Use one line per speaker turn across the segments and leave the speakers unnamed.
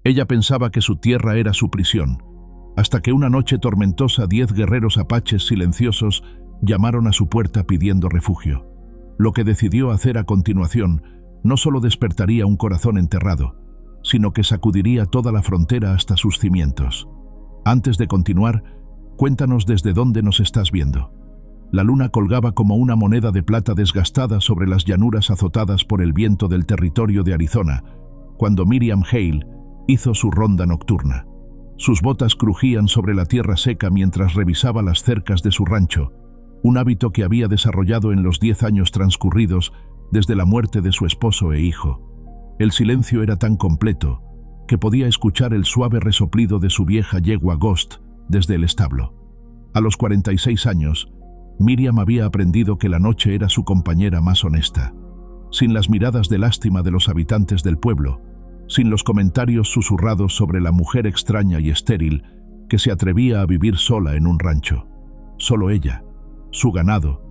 Ella pensaba que su tierra era su prisión, hasta que una noche tormentosa 10 guerreros apaches silenciosos llamaron a su puerta pidiendo refugio. Lo que decidió hacer a continuación no solo despertaría un corazón enterrado, sino que sacudiría toda la frontera hasta sus cimientos. Antes de continuar, cuéntanos desde dónde nos estás viendo. La luna colgaba como una moneda de plata desgastada sobre las llanuras azotadas por el viento del territorio de Arizona, cuando Miriam Hale hizo su ronda nocturna. Sus botas crujían sobre la tierra seca mientras revisaba las cercas de su rancho, un hábito que había desarrollado en los 10 años transcurridos desde la muerte de su esposo e hijo. El silencio era tan completo que podía escuchar el suave resoplido de su vieja yegua Ghost desde el establo. A los 46 años, Miriam había aprendido que la noche era su compañera más honesta. Sin las miradas de lástima de los habitantes del pueblo, sin los comentarios susurrados sobre la mujer extraña y estéril que se atrevía a vivir sola en un rancho. Solo ella, su ganado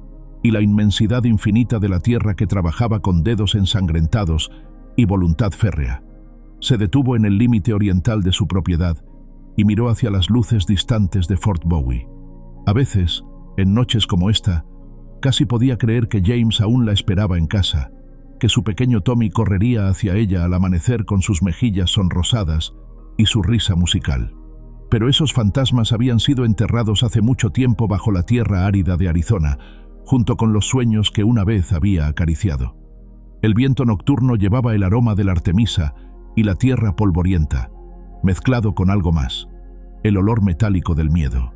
y la inmensidad infinita de la tierra que trabajaba con dedos ensangrentados y voluntad férrea. Se detuvo en el límite oriental de su propiedad y miró hacia las luces distantes de Fort Bowie. A veces, en noches como esta, casi podía creer que James aún la esperaba en casa, que su pequeño Tommy correría hacia ella al amanecer con sus mejillas sonrosadas y su risa musical. Pero esos fantasmas habían sido enterrados hace mucho tiempo bajo la tierra árida de Arizona, junto con los sueños que una vez había acariciado. El viento nocturno llevaba el aroma de la artemisa y la tierra polvorienta, mezclado con algo más, el olor metálico del miedo.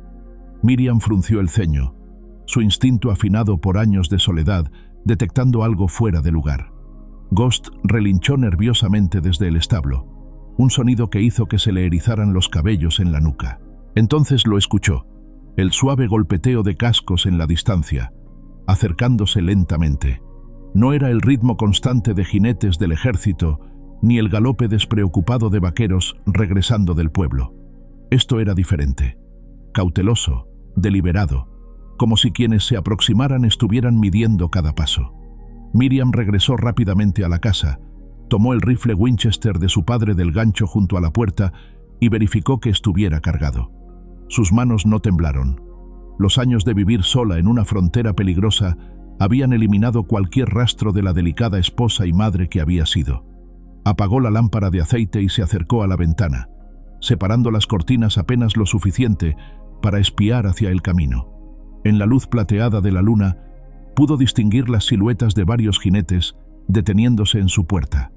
Miriam frunció el ceño, su instinto afinado por años de soledad, detectando algo fuera de lugar. Ghost relinchó nerviosamente desde el establo, un sonido que hizo que se le erizaran los cabellos en la nuca. Entonces lo escuchó, el suave golpeteo de cascos en la distancia, acercándose lentamente. No era el ritmo constante de jinetes del ejército, ni el galope despreocupado de vaqueros regresando del pueblo. Esto era diferente, cauteloso, deliberado, como si quienes se aproximaran estuvieran midiendo cada paso. Miriam regresó rápidamente a la casa, tomó el rifle Winchester de su padre del gancho junto a la puerta y verificó que estuviera cargado. Sus manos no temblaron. Los años de vivir sola en una frontera peligrosa habían eliminado cualquier rastro de la delicada esposa y madre que había sido. Apagó la lámpara de aceite y se acercó a la ventana, separando las cortinas apenas lo suficiente para espiar hacia el camino. En la luz plateada de la luna, pudo distinguir las siluetas de varios jinetes deteniéndose en su puerta.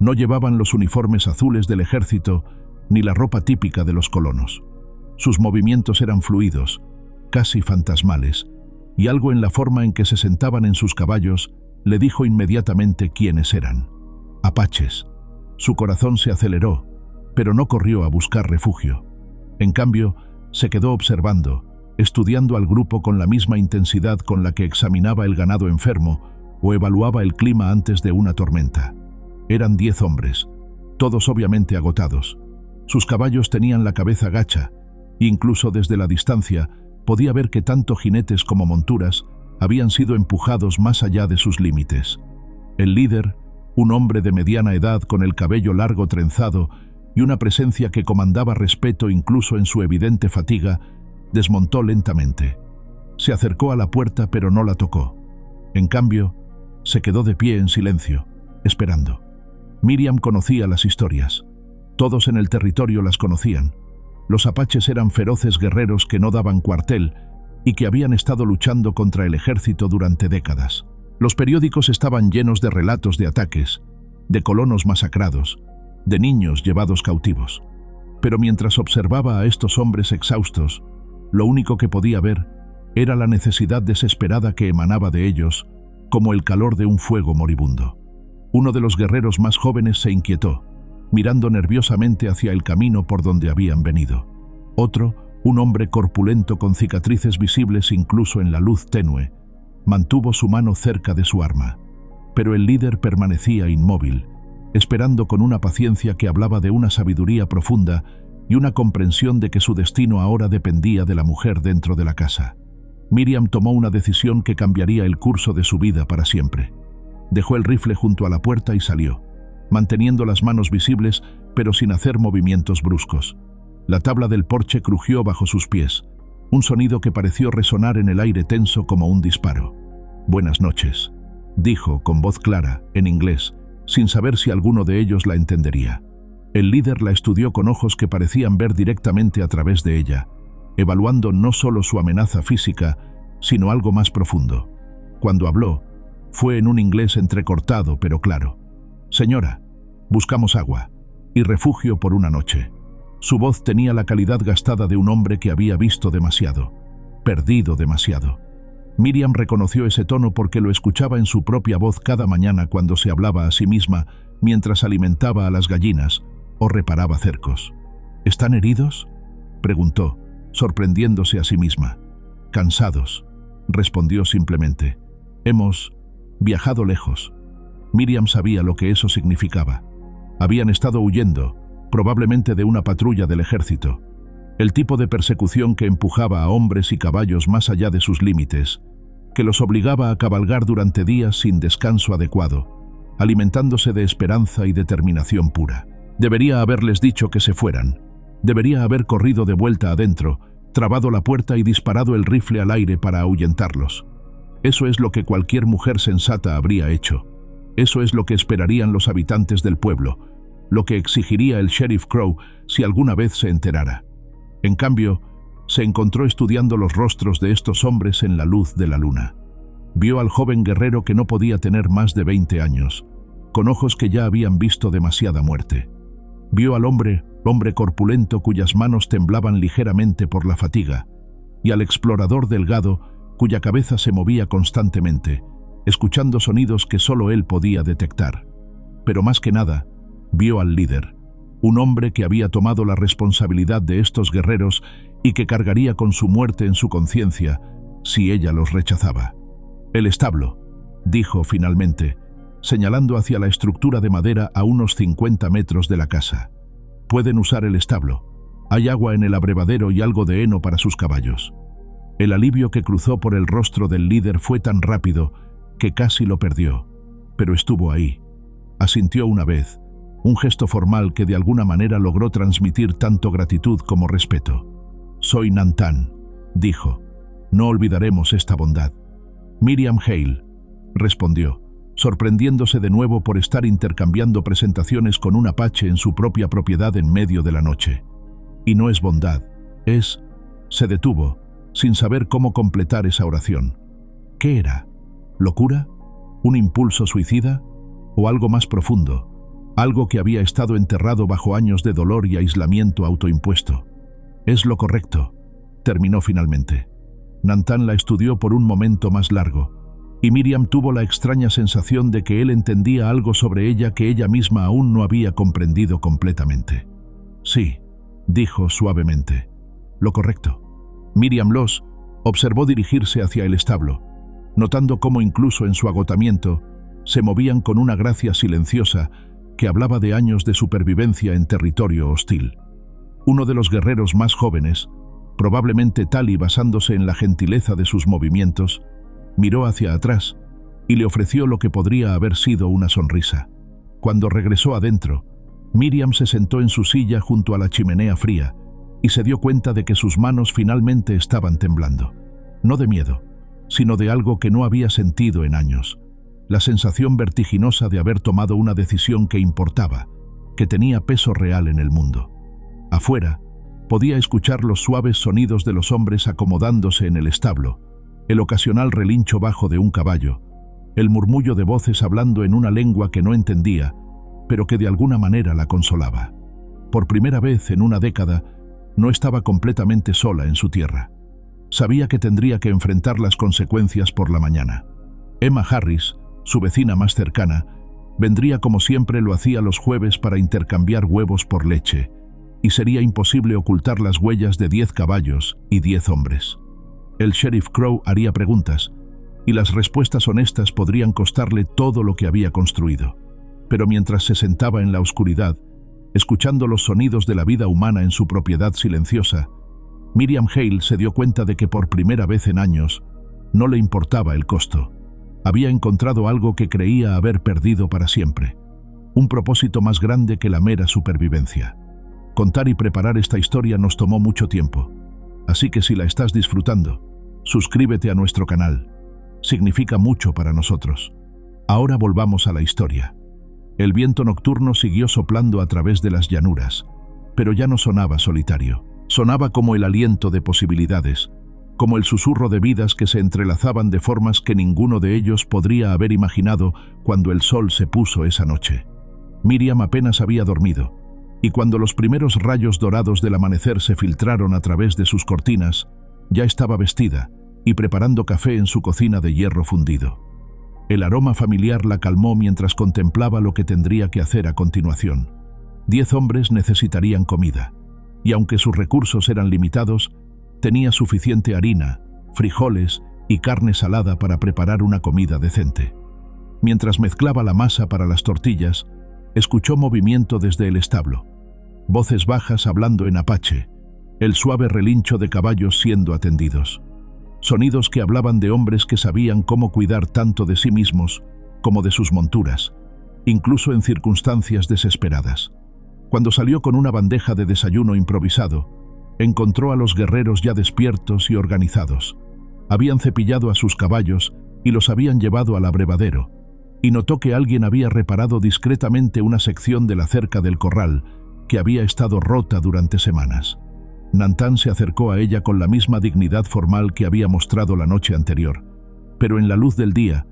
No llevaban los uniformes azules del ejército ni la ropa típica de los colonos. Sus movimientos eran fluidos, casi fantasmales, y algo en la forma en que se sentaban en sus caballos le dijo inmediatamente quiénes eran. Apaches. Su corazón se aceleró, pero no corrió a buscar refugio. En cambio, se quedó observando, estudiando al grupo con la misma intensidad con la que examinaba el ganado enfermo o evaluaba el clima antes de una tormenta. Eran 10 hombres, todos obviamente agotados. Sus caballos tenían la cabeza gacha, e incluso desde la distancia podía ver que tanto jinetes como monturas habían sido empujados más allá de sus límites. El líder, un hombre de mediana edad con el cabello largo trenzado y una presencia que comandaba respeto incluso en su evidente fatiga, desmontó lentamente. Se acercó a la puerta pero no la tocó. En cambio, se quedó de pie en silencio, esperando. Miriam conocía las historias. Todos en el territorio las conocían. Los apaches eran feroces guerreros que no daban cuartel y que habían estado luchando contra el ejército durante décadas. Los periódicos estaban llenos de relatos de ataques, de colonos masacrados, de niños llevados cautivos. Pero mientras observaba a estos hombres exhaustos, lo único que podía ver era la necesidad desesperada que emanaba de ellos, como el calor de un fuego moribundo. Uno de los guerreros más jóvenes se inquietó, mirando nerviosamente hacia el camino por donde habían venido. Otro, un hombre corpulento con cicatrices visibles incluso en la luz tenue, mantuvo su mano cerca de su arma. Pero el líder permanecía inmóvil, esperando con una paciencia que hablaba de una sabiduría profunda y una comprensión de que su destino ahora dependía de la mujer dentro de la casa. Miriam tomó una decisión que cambiaría el curso de su vida para siempre. Dejó el rifle junto a la puerta y salió, manteniendo las manos visibles pero sin hacer movimientos bruscos. La tabla del porche crujió bajo sus pies, un sonido que pareció resonar en el aire tenso como un disparo. «Buenas noches», dijo con voz clara, en inglés, sin saber si alguno de ellos la entendería. El líder la estudió con ojos que parecían ver directamente a través de ella, evaluando no solo su amenaza física, sino algo más profundo. Cuando habló, fue en un inglés entrecortado pero claro. «Señora, buscamos agua y refugio por una noche». Su voz tenía la calidad gastada de un hombre que había visto demasiado, perdido demasiado. Miriam reconoció ese tono porque lo escuchaba en su propia voz cada mañana cuando se hablaba a sí misma mientras alimentaba a las gallinas o reparaba cercos. «¿Están heridos?», preguntó, sorprendiéndose a sí misma. «Cansados», respondió simplemente. «Hemos viajado lejos». Miriam sabía lo que eso significaba. Habían estado huyendo, probablemente de una patrulla del ejército. El tipo de persecución que empujaba a hombres y caballos más allá de sus límites, que los obligaba a cabalgar durante días sin descanso adecuado, alimentándose de esperanza y determinación pura. Debería haberles dicho que se fueran. Debería haber corrido de vuelta adentro, trabado la puerta y disparado el rifle al aire para ahuyentarlos. Eso es lo que cualquier mujer sensata habría hecho. Eso es lo que esperarían los habitantes del pueblo, lo que exigiría el Sheriff Crow si alguna vez se enterara. En cambio, se encontró estudiando los rostros de estos hombres en la luz de la luna. Vio al joven guerrero que no podía tener más de 20 años, con ojos que ya habían visto demasiada muerte. Vio al hombre corpulento cuyas manos temblaban ligeramente por la fatiga, y al explorador delgado cuya cabeza se movía constantemente, escuchando sonidos que solo él podía detectar. Pero más que nada, vio al líder, un hombre que había tomado la responsabilidad de estos guerreros y que cargaría con su muerte en su conciencia si ella los rechazaba. «El establo», dijo finalmente, señalando hacia la estructura de madera a unos 50 metros de la casa. «Pueden usar el establo. Hay agua en el abrevadero y algo de heno para sus caballos». El alivio que cruzó por el rostro del líder fue tan rápido que casi lo perdió, pero estuvo ahí. Asintió una vez, un gesto formal que de alguna manera logró transmitir tanto gratitud como respeto. «Soy Nantan», dijo. «No olvidaremos esta bondad». «Miriam Hale», respondió, sorprendiéndose de nuevo por estar intercambiando presentaciones con un apache en su propia propiedad en medio de la noche. «Y no es bondad, es...». Se detuvo, sin saber cómo completar esa oración. ¿Qué era? ¿Locura? ¿Un impulso suicida? ¿O algo más profundo? Algo que había estado enterrado bajo años de dolor y aislamiento autoimpuesto. «Es lo correcto», terminó finalmente. Nantan la estudió por un momento más largo, y Miriam tuvo la extraña sensación de que él entendía algo sobre ella que ella misma aún no había comprendido completamente. «Sí», dijo suavemente, «lo correcto». Miriam los observó dirigirse hacia el establo, notando cómo incluso en su agotamiento se movían con una gracia silenciosa que hablaba de años de supervivencia en territorio hostil. Uno de los guerreros más jóvenes, probablemente Tali basándose en la gentileza de sus movimientos, miró hacia atrás y le ofreció lo que podría haber sido una sonrisa. Cuando regresó adentro, Miriam se sentó en su silla junto a la chimenea fría y se dio cuenta de que sus manos finalmente estaban temblando. No de miedo, sino de algo que no había sentido en años. La sensación vertiginosa de haber tomado una decisión que importaba, que tenía peso real en el mundo. Afuera, podía escuchar los suaves sonidos de los hombres acomodándose en el establo, el ocasional relincho bajo de un caballo, el murmullo de voces hablando en una lengua que no entendía, pero que de alguna manera la consolaba. Por primera vez en una década, no estaba completamente sola en su tierra. Sabía que tendría que enfrentar las consecuencias por la mañana. Emma Harris, su vecina más cercana, vendría como siempre lo hacía los jueves para intercambiar huevos por leche, y sería imposible ocultar las huellas de 10 caballos y 10 hombres. El Sheriff Crow haría preguntas, y las respuestas honestas podrían costarle todo lo que había construido. Pero mientras se sentaba en la oscuridad, escuchando los sonidos de la vida humana en su propiedad silenciosa, Miriam Hale se dio cuenta de que por primera vez en años no le importaba el costo. Había encontrado algo que creía haber perdido para siempre. un propósito más grande que la mera supervivencia. Contar y preparar esta historia nos tomó mucho tiempo, así que si la estás disfrutando, suscríbete a nuestro canal. Significa mucho para nosotros. Ahora volvamos a la historia. El viento nocturno siguió soplando a través de las llanuras, pero ya no sonaba solitario. Sonaba como el aliento de posibilidades, como el susurro de vidas que se entrelazaban de formas que ninguno de ellos podría haber imaginado cuando el sol se puso esa noche. Miriam apenas había dormido, y cuando los primeros rayos dorados del amanecer se filtraron a través de sus cortinas, ya estaba vestida y preparando café en su cocina de hierro fundido. El aroma familiar la calmó mientras contemplaba lo que tendría que hacer a continuación. 10 hombres necesitarían comida, y aunque sus recursos eran limitados, tenía suficiente harina, frijoles y carne salada para preparar una comida decente. Mientras mezclaba la masa para las tortillas, escuchó movimiento desde el establo. Voces bajas hablando en apache, el suave relincho de caballos siendo atendidos. Sonidos que hablaban de hombres que sabían cómo cuidar tanto de sí mismos como de sus monturas, incluso en circunstancias desesperadas. Cuando salió con una bandeja de desayuno improvisado, encontró a los guerreros ya despiertos y organizados. Habían cepillado a sus caballos y los habían llevado al abrevadero, y notó que alguien había reparado discretamente una sección de la cerca del corral que había estado rota durante semanas. Nantan se acercó a ella con la misma dignidad formal que había mostrado la noche anterior, pero en la luz del día,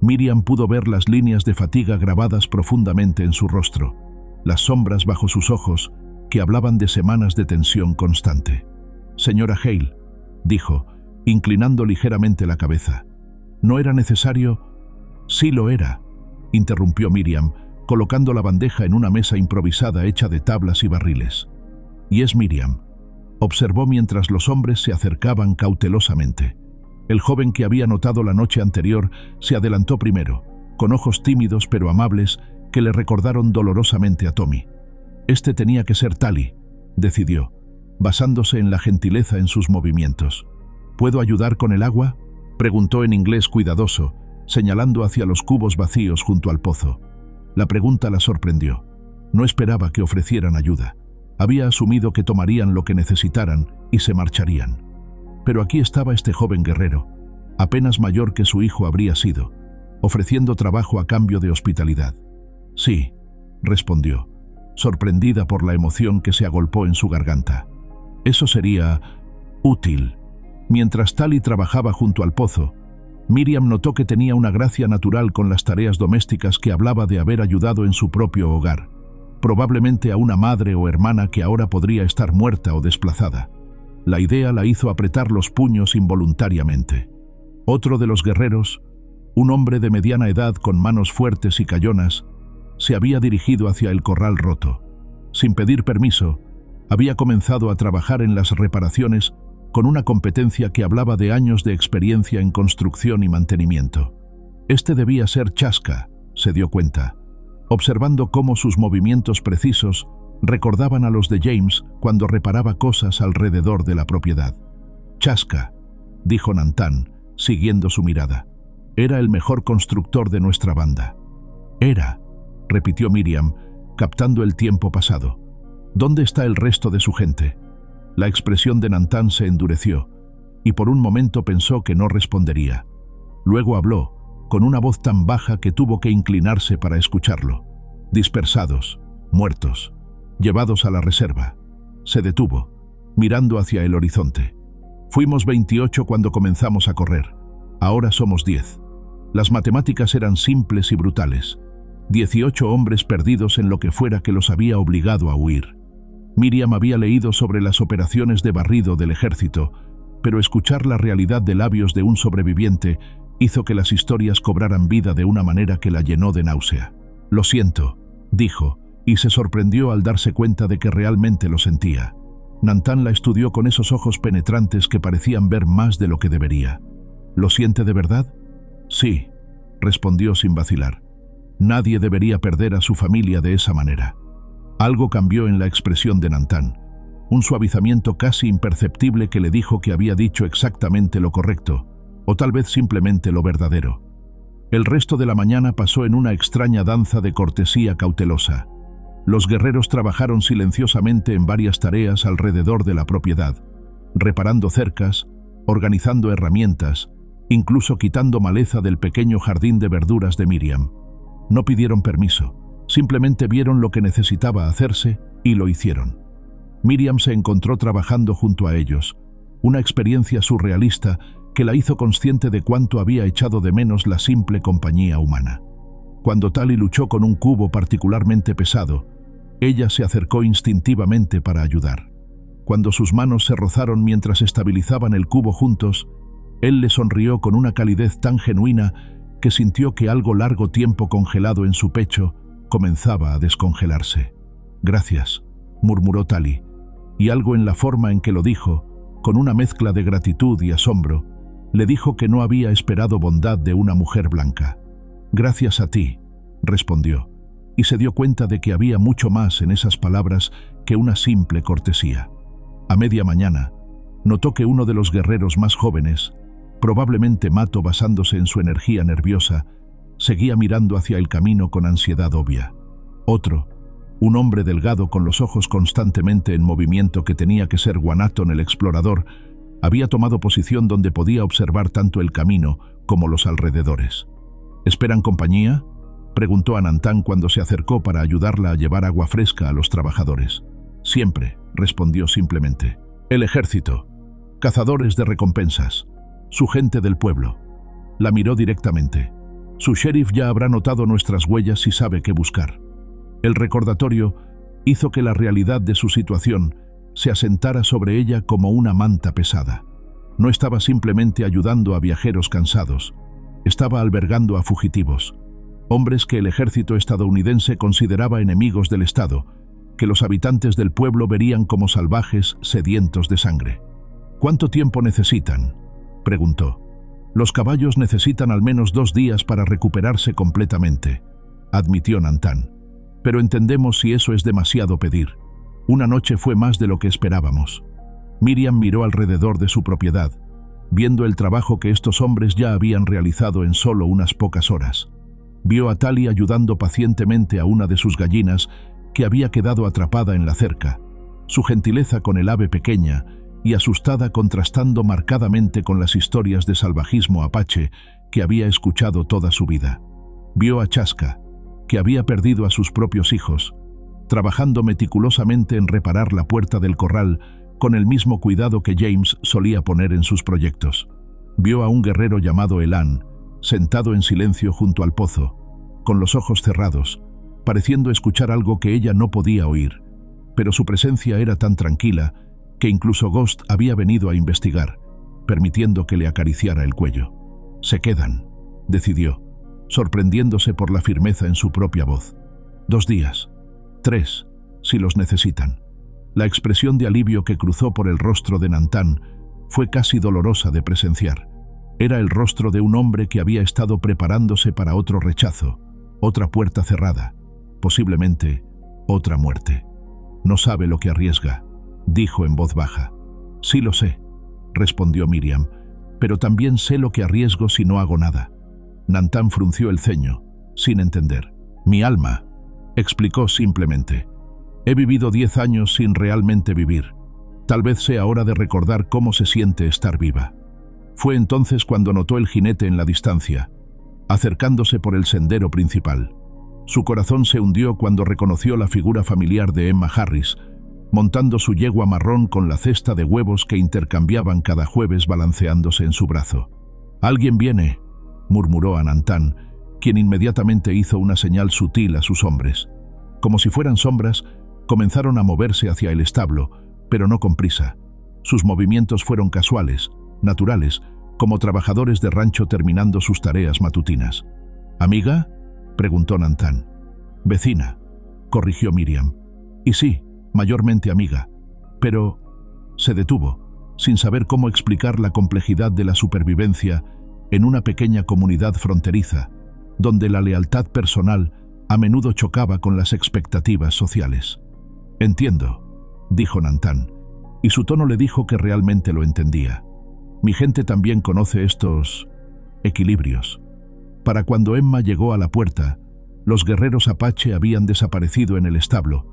Miriam pudo ver las líneas de fatiga grabadas profundamente en su rostro, las sombras bajo sus ojos que hablaban de semanas de tensión constante. «Señora Hale», dijo, inclinando ligeramente la cabeza. «¿No era necesario?» «Sí lo era», interrumpió Miriam, colocando la bandeja en una mesa improvisada hecha de tablas y barriles. «Y es Miriam», observó mientras los hombres se acercaban cautelosamente. El joven que había notado la noche anterior se adelantó primero, con ojos tímidos pero amables que le recordaron dolorosamente a Tommy. Este tenía que ser Tali, decidió, basándose en la gentileza en sus movimientos. «¿Puedo ayudar con el agua?», preguntó en inglés cuidadoso, señalando hacia los cubos vacíos junto al pozo. La pregunta la sorprendió. No esperaba que ofrecieran ayuda. Había asumido que tomarían lo que necesitaran y se marcharían. Pero aquí estaba este joven guerrero, apenas mayor que su hijo habría sido, ofreciendo trabajo a cambio de hospitalidad. «Sí», respondió, sorprendida por la emoción que se agolpó en su garganta. «Eso sería útil». Mientras Tali trabajaba junto al pozo, Miriam notó que tenía una gracia natural con las tareas domésticas que hablaba de haber ayudado en su propio hogar, probablemente a una madre o hermana que ahora podría estar muerta o desplazada. La idea la hizo apretar los puños involuntariamente. Otro de los guerreros, un hombre de mediana edad con manos fuertes y cayonas, se había dirigido hacia el corral roto. Sin pedir permiso, había comenzado a trabajar en las reparaciones con una competencia que hablaba de años de experiencia en construcción y mantenimiento. Este debía ser Chaska, se dio cuenta, observando cómo sus movimientos precisos recordaban a los de James cuando reparaba cosas alrededor de la propiedad. «Chaska», dijo Nantan, siguiendo su mirada. «Era el mejor constructor de nuestra banda». «Era», repitió Miriam, captando el tiempo pasado. «¿Dónde está el resto de su gente?» La expresión de Nantan se endureció, y por un momento pensó que no respondería. Luego habló, con una voz tan baja que tuvo que inclinarse para escucharlo. «Dispersados, muertos, llevados a la reserva». Se detuvo, mirando hacia el horizonte. «Fuimos 28 cuando comenzamos a correr. Ahora somos 10. Las matemáticas eran simples y brutales. 18 hombres perdidos en lo que fuera que los había obligado a huir». Miriam había leído sobre las operaciones de barrido del ejército, pero escuchar la realidad de labios de un sobreviviente hizo que las historias cobraran vida de una manera que la llenó de náusea. «Lo siento», dijo, y se sorprendió al darse cuenta de que realmente lo sentía. Nantan la estudió con esos ojos penetrantes que parecían ver más de lo que debería. «¿Lo siente de verdad?» «Sí», respondió sin vacilar. «Nadie debería perder a su familia de esa manera». Algo cambió en la expresión de Nantan, un suavizamiento casi imperceptible que le dijo que había dicho exactamente lo correcto, o tal vez simplemente lo verdadero. El resto de la mañana pasó en una extraña danza de cortesía cautelosa. Los guerreros trabajaron silenciosamente en varias tareas alrededor de la propiedad, reparando cercas, organizando herramientas, incluso quitando maleza del pequeño jardín de verduras de Miriam. No pidieron permiso, simplemente vieron lo que necesitaba hacerse y lo hicieron. Miriam se encontró trabajando junto a ellos, una experiencia surrealista que la hizo consciente de cuánto había echado de menos la simple compañía humana. Cuando Tali luchó con un cubo particularmente pesado, ella se acercó instintivamente para ayudar. Cuando sus manos se rozaron mientras estabilizaban el cubo juntos, él le sonrió con una calidez tan genuina que sintió que algo largo tiempo congelado en su pecho comenzaba a descongelarse. «Gracias», murmuró Tali, y algo en la forma en que lo dijo, con una mezcla de gratitud y asombro, le dijo que no había esperado bondad de una mujer blanca. «Gracias a ti», respondió, y se dio cuenta de que había mucho más en esas palabras que una simple cortesía. A media mañana, notó que uno de los guerreros más jóvenes, probablemente Mato basándose en su energía nerviosa, seguía mirando hacia el camino con ansiedad obvia. Otro, un hombre delgado con los ojos constantemente en movimiento que tenía que ser Guanaton el explorador, había tomado posición donde podía observar tanto el camino como los alrededores. «¿Esperan compañía?», preguntó a Nantan cuando se acercó para ayudarla a llevar agua fresca a los trabajadores. «Siempre», respondió simplemente. «El ejército. Cazadores de recompensas. Su gente del pueblo». La miró directamente. «Su sheriff ya habrá notado nuestras huellas y sabe qué buscar». El recordatorio hizo que la realidad de su situación se asentara sobre ella como una manta pesada. No estaba simplemente ayudando a viajeros cansados, estaba albergando a fugitivos, hombres que el ejército estadounidense consideraba enemigos del Estado, que los habitantes del pueblo verían como salvajes sedientos de sangre. «¿Cuánto tiempo necesitan?», preguntó. «Los caballos necesitan al menos 2 días para recuperarse completamente», admitió Nantan. «Pero entendemos si eso es demasiado pedir. Una noche fue más de lo que esperábamos». Miriam miró alrededor de su propiedad, viendo el trabajo que estos hombres ya habían realizado en solo unas pocas horas. Vio a Tali ayudando pacientemente a una de sus gallinas que había quedado atrapada en la cerca, su gentileza con el ave pequeña y asustada contrastando marcadamente con las historias de salvajismo apache que había escuchado toda su vida. Vio a Chaska, que había perdido a sus propios hijos, trabajando meticulosamente en reparar la puerta del corral con el mismo cuidado que James solía poner en sus proyectos. Vio a un guerrero llamado Elan, sentado en silencio junto al pozo, con los ojos cerrados, pareciendo escuchar algo que ella no podía oír, pero su presencia era tan tranquila que incluso Ghost había venido a investigar, permitiendo que le acariciara el cuello. «Se quedan», decidió, sorprendiéndose por la firmeza en su propia voz. 2 días, 3, si los necesitan. La expresión de alivio que cruzó por el rostro de Nantan fue casi dolorosa de presenciar. Era el rostro de un hombre que había estado preparándose para otro rechazo, otra puerta cerrada, posiblemente otra muerte. «No sabe lo que arriesga», dijo en voz baja. «Sí lo sé», respondió Miriam, «pero también sé lo que arriesgo si no hago nada». Nantan frunció el ceño, sin entender. «Mi alma», explicó simplemente. «He vivido 10 años sin realmente vivir. Tal vez sea hora de recordar cómo se siente estar viva». Fue entonces cuando notó el jinete en la distancia, acercándose por el sendero principal. Su corazón se hundió cuando reconoció la figura familiar de Emma Harris, montando su yegua marrón con la cesta de huevos que intercambiaban cada jueves balanceándose en su brazo. «Alguien viene», murmuró a Nantan, quien inmediatamente hizo una señal sutil a sus hombres. Como si fueran sombras, comenzaron a moverse hacia el establo, pero no con prisa. Sus movimientos fueron casuales, naturales, como trabajadores de rancho terminando sus tareas matutinas. «¿Amiga?», preguntó Nantan. «Vecina», corrigió Miriam. «Y sí, mayormente amiga, pero…» Se detuvo, sin saber cómo explicar la complejidad de la supervivencia en una pequeña comunidad fronteriza, donde la lealtad personal a menudo chocaba con las expectativas sociales. «Entiendo», dijo Nantan, y su tono le dijo que realmente lo entendía. «Mi gente también conoce estos equilibrios». Para cuando Emma llegó a la puerta, los guerreros apache habían desaparecido en el establo,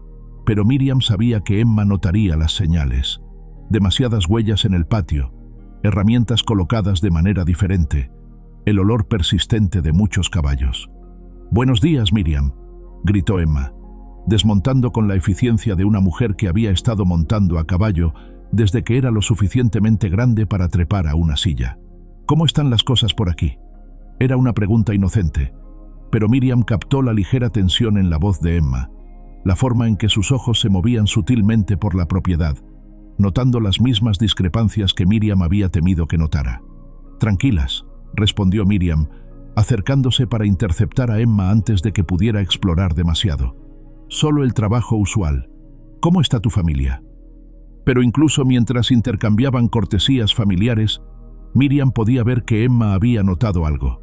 pero Miriam sabía que Emma notaría las señales. Demasiadas huellas en el patio, herramientas colocadas de manera diferente, el olor persistente de muchos caballos. «Buenos días, Miriam», gritó Emma, desmontando con la eficiencia de una mujer que había estado montando a caballo desde que era lo suficientemente grande para trepar a una silla. «¿Cómo están las cosas por aquí?». Era una pregunta inocente, pero Miriam captó la ligera tensión en la voz de Emma, la forma en que sus ojos se movían sutilmente por la propiedad, notando las mismas discrepancias que Miriam había temido que notara. «Tranquilas», respondió Miriam, acercándose para interceptar a Emma antes de que pudiera explorar demasiado. «Solo el trabajo usual. ¿Cómo está tu familia?». Pero incluso mientras intercambiaban cortesías familiares, Miriam podía ver que Emma había notado algo.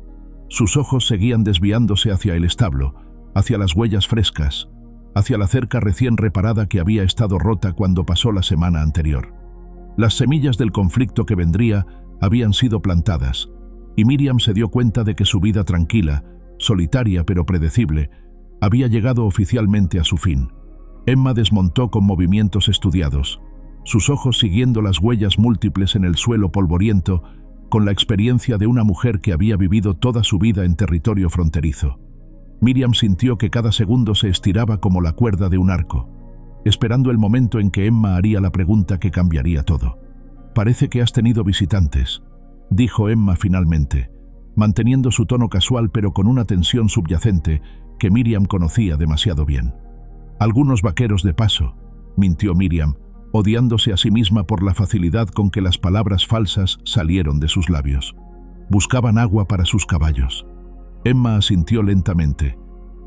Sus ojos seguían desviándose hacia el establo, hacia las huellas frescas, hacia la cerca recién reparada que había estado rota cuando pasó la semana anterior. Las semillas del conflicto que vendría habían sido plantadas, y Miriam se dio cuenta de que su vida tranquila, solitaria pero predecible, había llegado oficialmente a su fin. Emma desmontó con movimientos estudiados, sus ojos siguiendo las huellas múltiples en el suelo polvoriento, con la experiencia de una mujer que había vivido toda su vida en territorio fronterizo. Miriam sintió que cada segundo se estiraba como la cuerda de un arco, esperando el momento en que Emma haría la pregunta que cambiaría todo. «Parece que has tenido visitantes», dijo Emma finalmente, manteniendo su tono casual pero con una tensión subyacente que Miriam conocía demasiado bien. «Algunos vaqueros de paso», mintió Miriam, odiándose a sí misma por la facilidad con que las palabras falsas salieron de sus labios. «Buscaban agua para sus caballos». Emma asintió lentamente,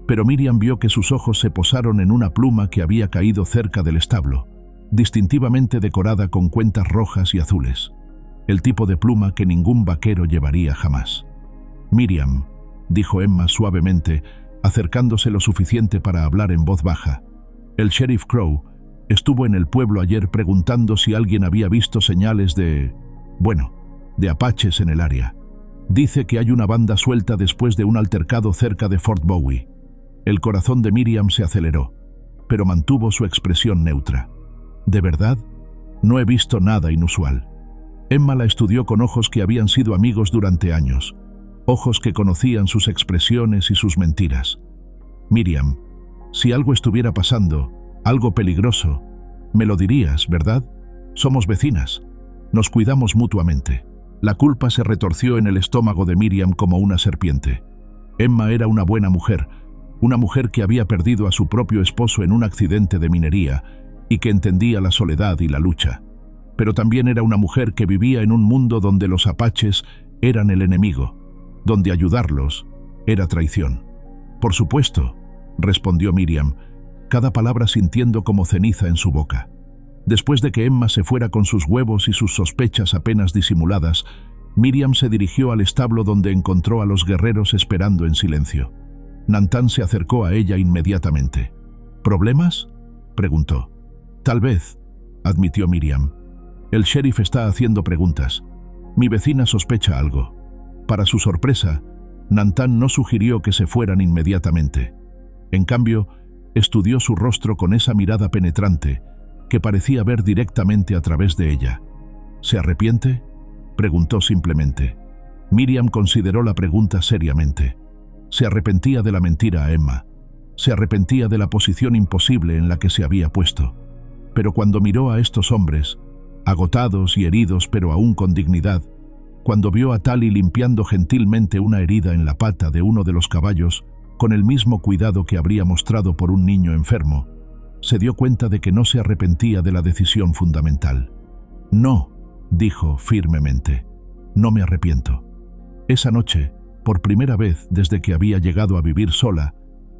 pero Miriam vio que sus ojos se posaron en una pluma que había caído cerca del establo, distintivamente decorada con cuentas rojas y azules, el tipo de pluma que ningún vaquero llevaría jamás. «Miriam», dijo Emma suavemente, acercándose lo suficiente para hablar en voz baja, «el sheriff Crow estuvo en el pueblo ayer preguntando si alguien había visto señales de apaches en el área. Dice que hay una banda suelta después de un altercado cerca de Fort Bowie». El corazón de Miriam se aceleró, pero mantuvo su expresión neutra. «¿De verdad? No he visto nada inusual». Emma la estudió con ojos que habían sido amigos durante años, ojos que conocían sus expresiones y sus mentiras. «Miriam, si algo estuviera pasando, algo peligroso, me lo dirías, ¿verdad? Somos vecinas. Nos cuidamos mutuamente». La culpa se retorció en el estómago de Miriam como una serpiente. Emma era una buena mujer, una mujer que había perdido a su propio esposo en un accidente de minería y que entendía la soledad y la lucha. Pero también era una mujer que vivía en un mundo donde los apaches eran el enemigo, donde ayudarlos era traición. «Por supuesto», respondió Miriam, cada palabra sintiendo como ceniza en su boca. Después de que Emma se fuera con sus huevos y sus sospechas apenas disimuladas, Miriam se dirigió al establo donde encontró a los guerreros esperando en silencio. Nantan se acercó a ella inmediatamente. «¿Problemas?», preguntó. «Tal vez», admitió Miriam. «El sheriff está haciendo preguntas. Mi vecina sospecha algo». Para su sorpresa, Nantan no sugirió que se fueran inmediatamente. En cambio, estudió su rostro con esa mirada penetrante que parecía ver directamente a través de ella. «¿Se arrepiente?», preguntó simplemente. Miriam consideró la pregunta seriamente. Se arrepentía de la mentira a Emma. Se arrepentía de la posición imposible en la que se había puesto. Pero cuando miró a estos hombres, agotados y heridos pero aún con dignidad, cuando vio a Tali limpiando gentilmente una herida en la pata de uno de los caballos, con el mismo cuidado que habría mostrado por un niño enfermo, se dio cuenta de que no se arrepentía de la decisión fundamental. «No», dijo firmemente, «no me arrepiento». Esa noche, por primera vez desde que había llegado a vivir sola,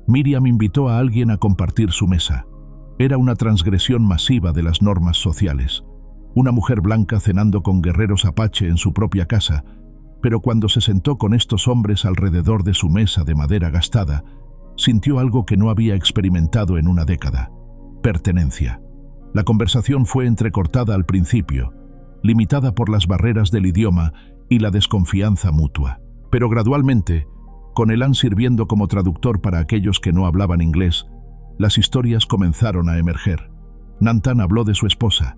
Miriam invitó a alguien a compartir su mesa. Era una transgresión masiva de las normas sociales. Una mujer blanca cenando con guerreros apache en su propia casa, pero cuando se sentó con estos hombres alrededor de su mesa de madera gastada, sintió algo que no había experimentado en una década: pertenencia. La conversación fue entrecortada al principio, limitada por las barreras del idioma y la desconfianza mutua. Pero gradualmente, Con Elan sirviendo como traductor para aquellos que no hablaban inglés, las historias comenzaron a emerger. Nantan habló de su esposa,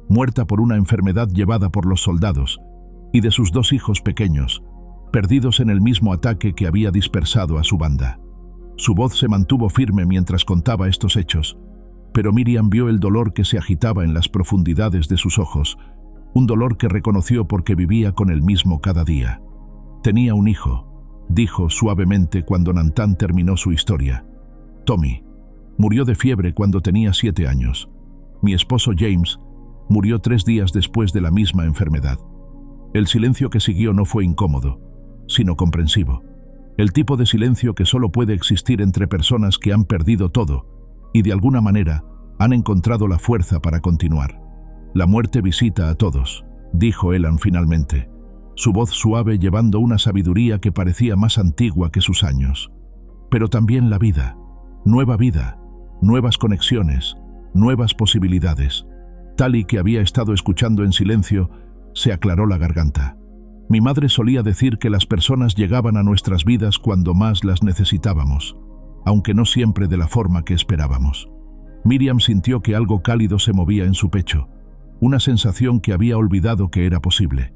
muerta por una enfermedad llevada por los soldados, y de sus 2 hijos pequeños, perdidos en el mismo ataque que había dispersado a su banda. Su voz se mantuvo firme mientras contaba estos hechos, pero Miriam vio el dolor que se agitaba en las profundidades de sus ojos, un dolor que reconoció porque vivía con él mismo cada día. Tenía un hijo, dijo suavemente cuando Nantan terminó su historia. Tommy murió de fiebre cuando tenía 7 años. Mi esposo James murió 3 días después de la misma enfermedad. El silencio que siguió no fue incómodo, sino comprensivo. El tipo de silencio que solo puede existir entre personas que han perdido todo y de alguna manera han encontrado la fuerza para continuar. La muerte visita a todos, dijo Elan finalmente, su voz suave llevando una sabiduría que parecía más antigua que sus años. Pero también la vida, nuevas conexiones, nuevas posibilidades. Tali, que había estado escuchando en silencio, se aclaró la garganta. Mi madre solía decir que las personas llegaban a nuestras vidas cuando más las necesitábamos, aunque no siempre de la forma que esperábamos. Miriam sintió que algo cálido se movía en su pecho, una sensación que había olvidado que era posible.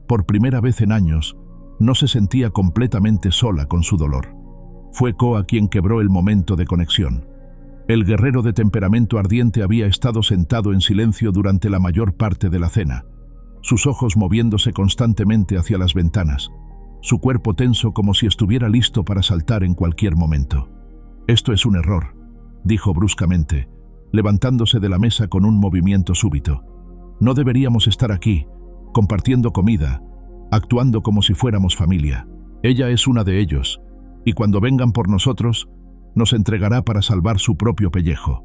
Por primera vez en años, no se sentía completamente sola con su dolor. Fue Koa quien quebró el momento de conexión. El guerrero de temperamento ardiente había estado sentado en silencio durante la mayor parte de la cena, sus ojos moviéndose constantemente hacia las ventanas, su cuerpo tenso como si estuviera listo para saltar en cualquier momento. «Esto es un error», dijo bruscamente, levantándose de la mesa con un movimiento súbito. «No deberíamos estar aquí, compartiendo comida, actuando como si fuéramos familia. Ella es una de ellos, y cuando vengan por nosotros, nos entregará para salvar su propio pellejo».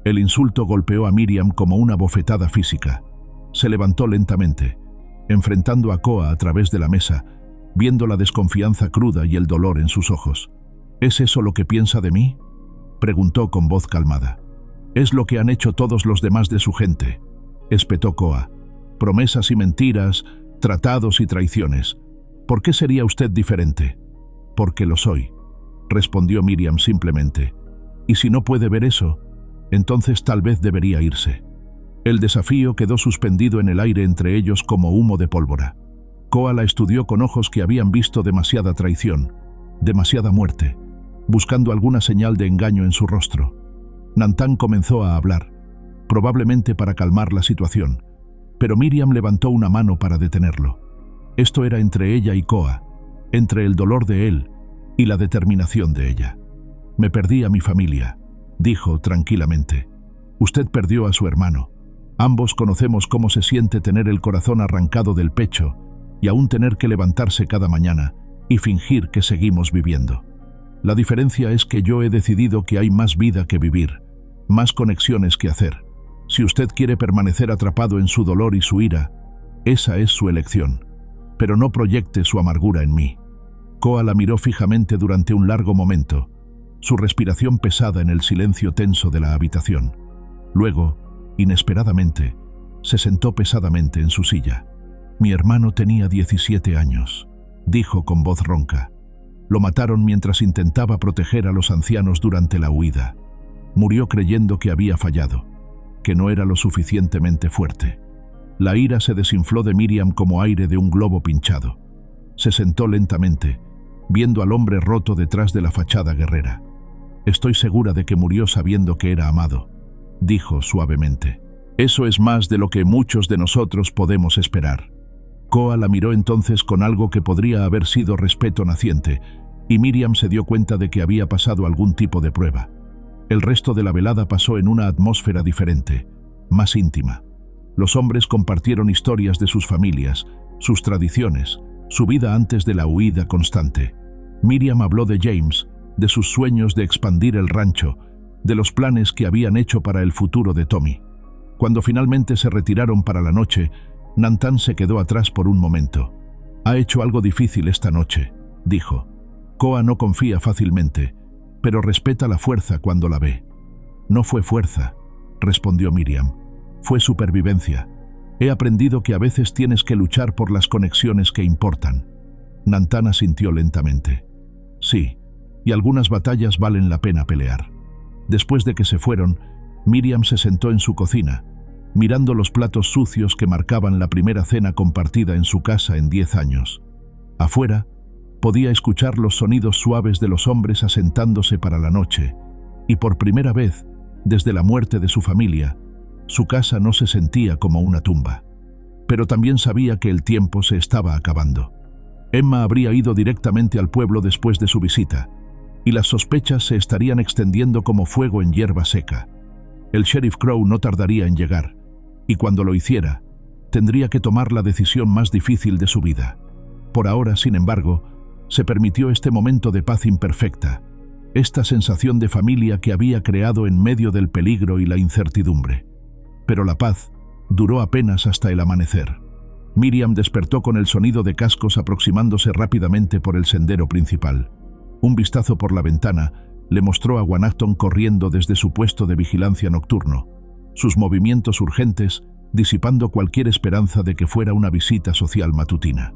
El insulto golpeó a Miriam como una bofetada física. Se levantó lentamente, enfrentando a Koa a través de la mesa, viendo la desconfianza cruda y el dolor en sus ojos. «¿Es eso lo que piensa de mí?», preguntó con voz calmada. «Es lo que han hecho todos los demás de su gente», espetó Koa. «Promesas y mentiras, tratados y traiciones. ¿Por qué sería usted diferente?». «Porque lo soy», respondió Miriam simplemente. «Y si no puede ver eso, entonces tal vez debería irse». El desafío quedó suspendido en el aire entre ellos como humo de pólvora. Koa la estudió con ojos que habían visto demasiada traición, demasiada muerte, buscando alguna señal de engaño en su rostro. Nantan comenzó a hablar, probablemente para calmar la situación, pero Miriam levantó una mano para detenerlo. Esto era entre ella y Koa, entre el dolor de él y la determinación de ella. «Me perdí a mi familia», dijo tranquilamente. «Usted perdió a su hermano. Ambos conocemos cómo se siente tener el corazón arrancado del pecho y aún tener que levantarse cada mañana y fingir que seguimos viviendo. La diferencia es que yo he decidido que hay más vida que vivir, más conexiones que hacer. Si usted quiere permanecer atrapado en su dolor y su ira, esa es su elección, pero no proyecte su amargura en mí». Koa la miró fijamente durante un largo momento, su respiración pesada en el silencio tenso de la habitación. Luego, inesperadamente, se sentó pesadamente en su silla. «Mi hermano tenía 17 años», dijo con voz ronca. «Lo mataron mientras intentaba proteger a los ancianos durante la huida. Murió creyendo que había fallado, que no era lo suficientemente fuerte». La ira se desinfló de Miriam como aire de un globo pinchado. Se sentó lentamente, viendo al hombre roto detrás de la fachada guerrera. «Estoy segura de que murió sabiendo que era amado», dijo suavemente. «Eso es más de lo que muchos de nosotros podemos esperar». Koa la miró entonces con algo que podría haber sido respeto naciente, y Miriam se dio cuenta de que había pasado algún tipo de prueba. El resto de la velada pasó en una atmósfera diferente, más íntima. Los hombres compartieron historias de sus familias, sus tradiciones, su vida antes de la huida constante. Miriam habló de James, de sus sueños de expandir el rancho, de los planes que habían hecho para el futuro de Tommy. Cuando finalmente se retiraron para la noche, Nantan se quedó atrás por un momento. «Ha hecho algo difícil esta noche», dijo. «Koa no confía fácilmente, pero respeta la fuerza cuando la ve». «No fue fuerza», respondió Miriam. «Fue supervivencia. He aprendido que a veces tienes que luchar por las conexiones que importan». Nantan asintió lentamente. Sí, y algunas batallas valen la pena pelear. Después de que se fueron, Miriam se sentó en su cocina, mirando los platos sucios que marcaban la primera cena compartida en su casa en 10 años. Afuera, podía escuchar los sonidos suaves de los hombres asentándose para la noche, y por primera vez, desde la muerte de su familia, su casa no se sentía como una tumba. Pero también sabía que el tiempo se estaba acabando. Emma habría ido directamente al pueblo después de su visita, y las sospechas se estarían extendiendo como fuego en hierba seca. El sheriff Crow no tardaría en llegar, y cuando lo hiciera, tendría que tomar la decisión más difícil de su vida. Por ahora, sin embargo, se permitió este momento de paz imperfecta, esta sensación de familia que había creado en medio del peligro y la incertidumbre. Pero la paz duró apenas hasta el amanecer. Miriam despertó con el sonido de cascos aproximándose rápidamente por el sendero principal. Un vistazo por la ventana le mostró a Wanacton corriendo desde su puesto de vigilancia nocturno, sus movimientos urgentes disipando cualquier esperanza de que fuera una visita social matutina.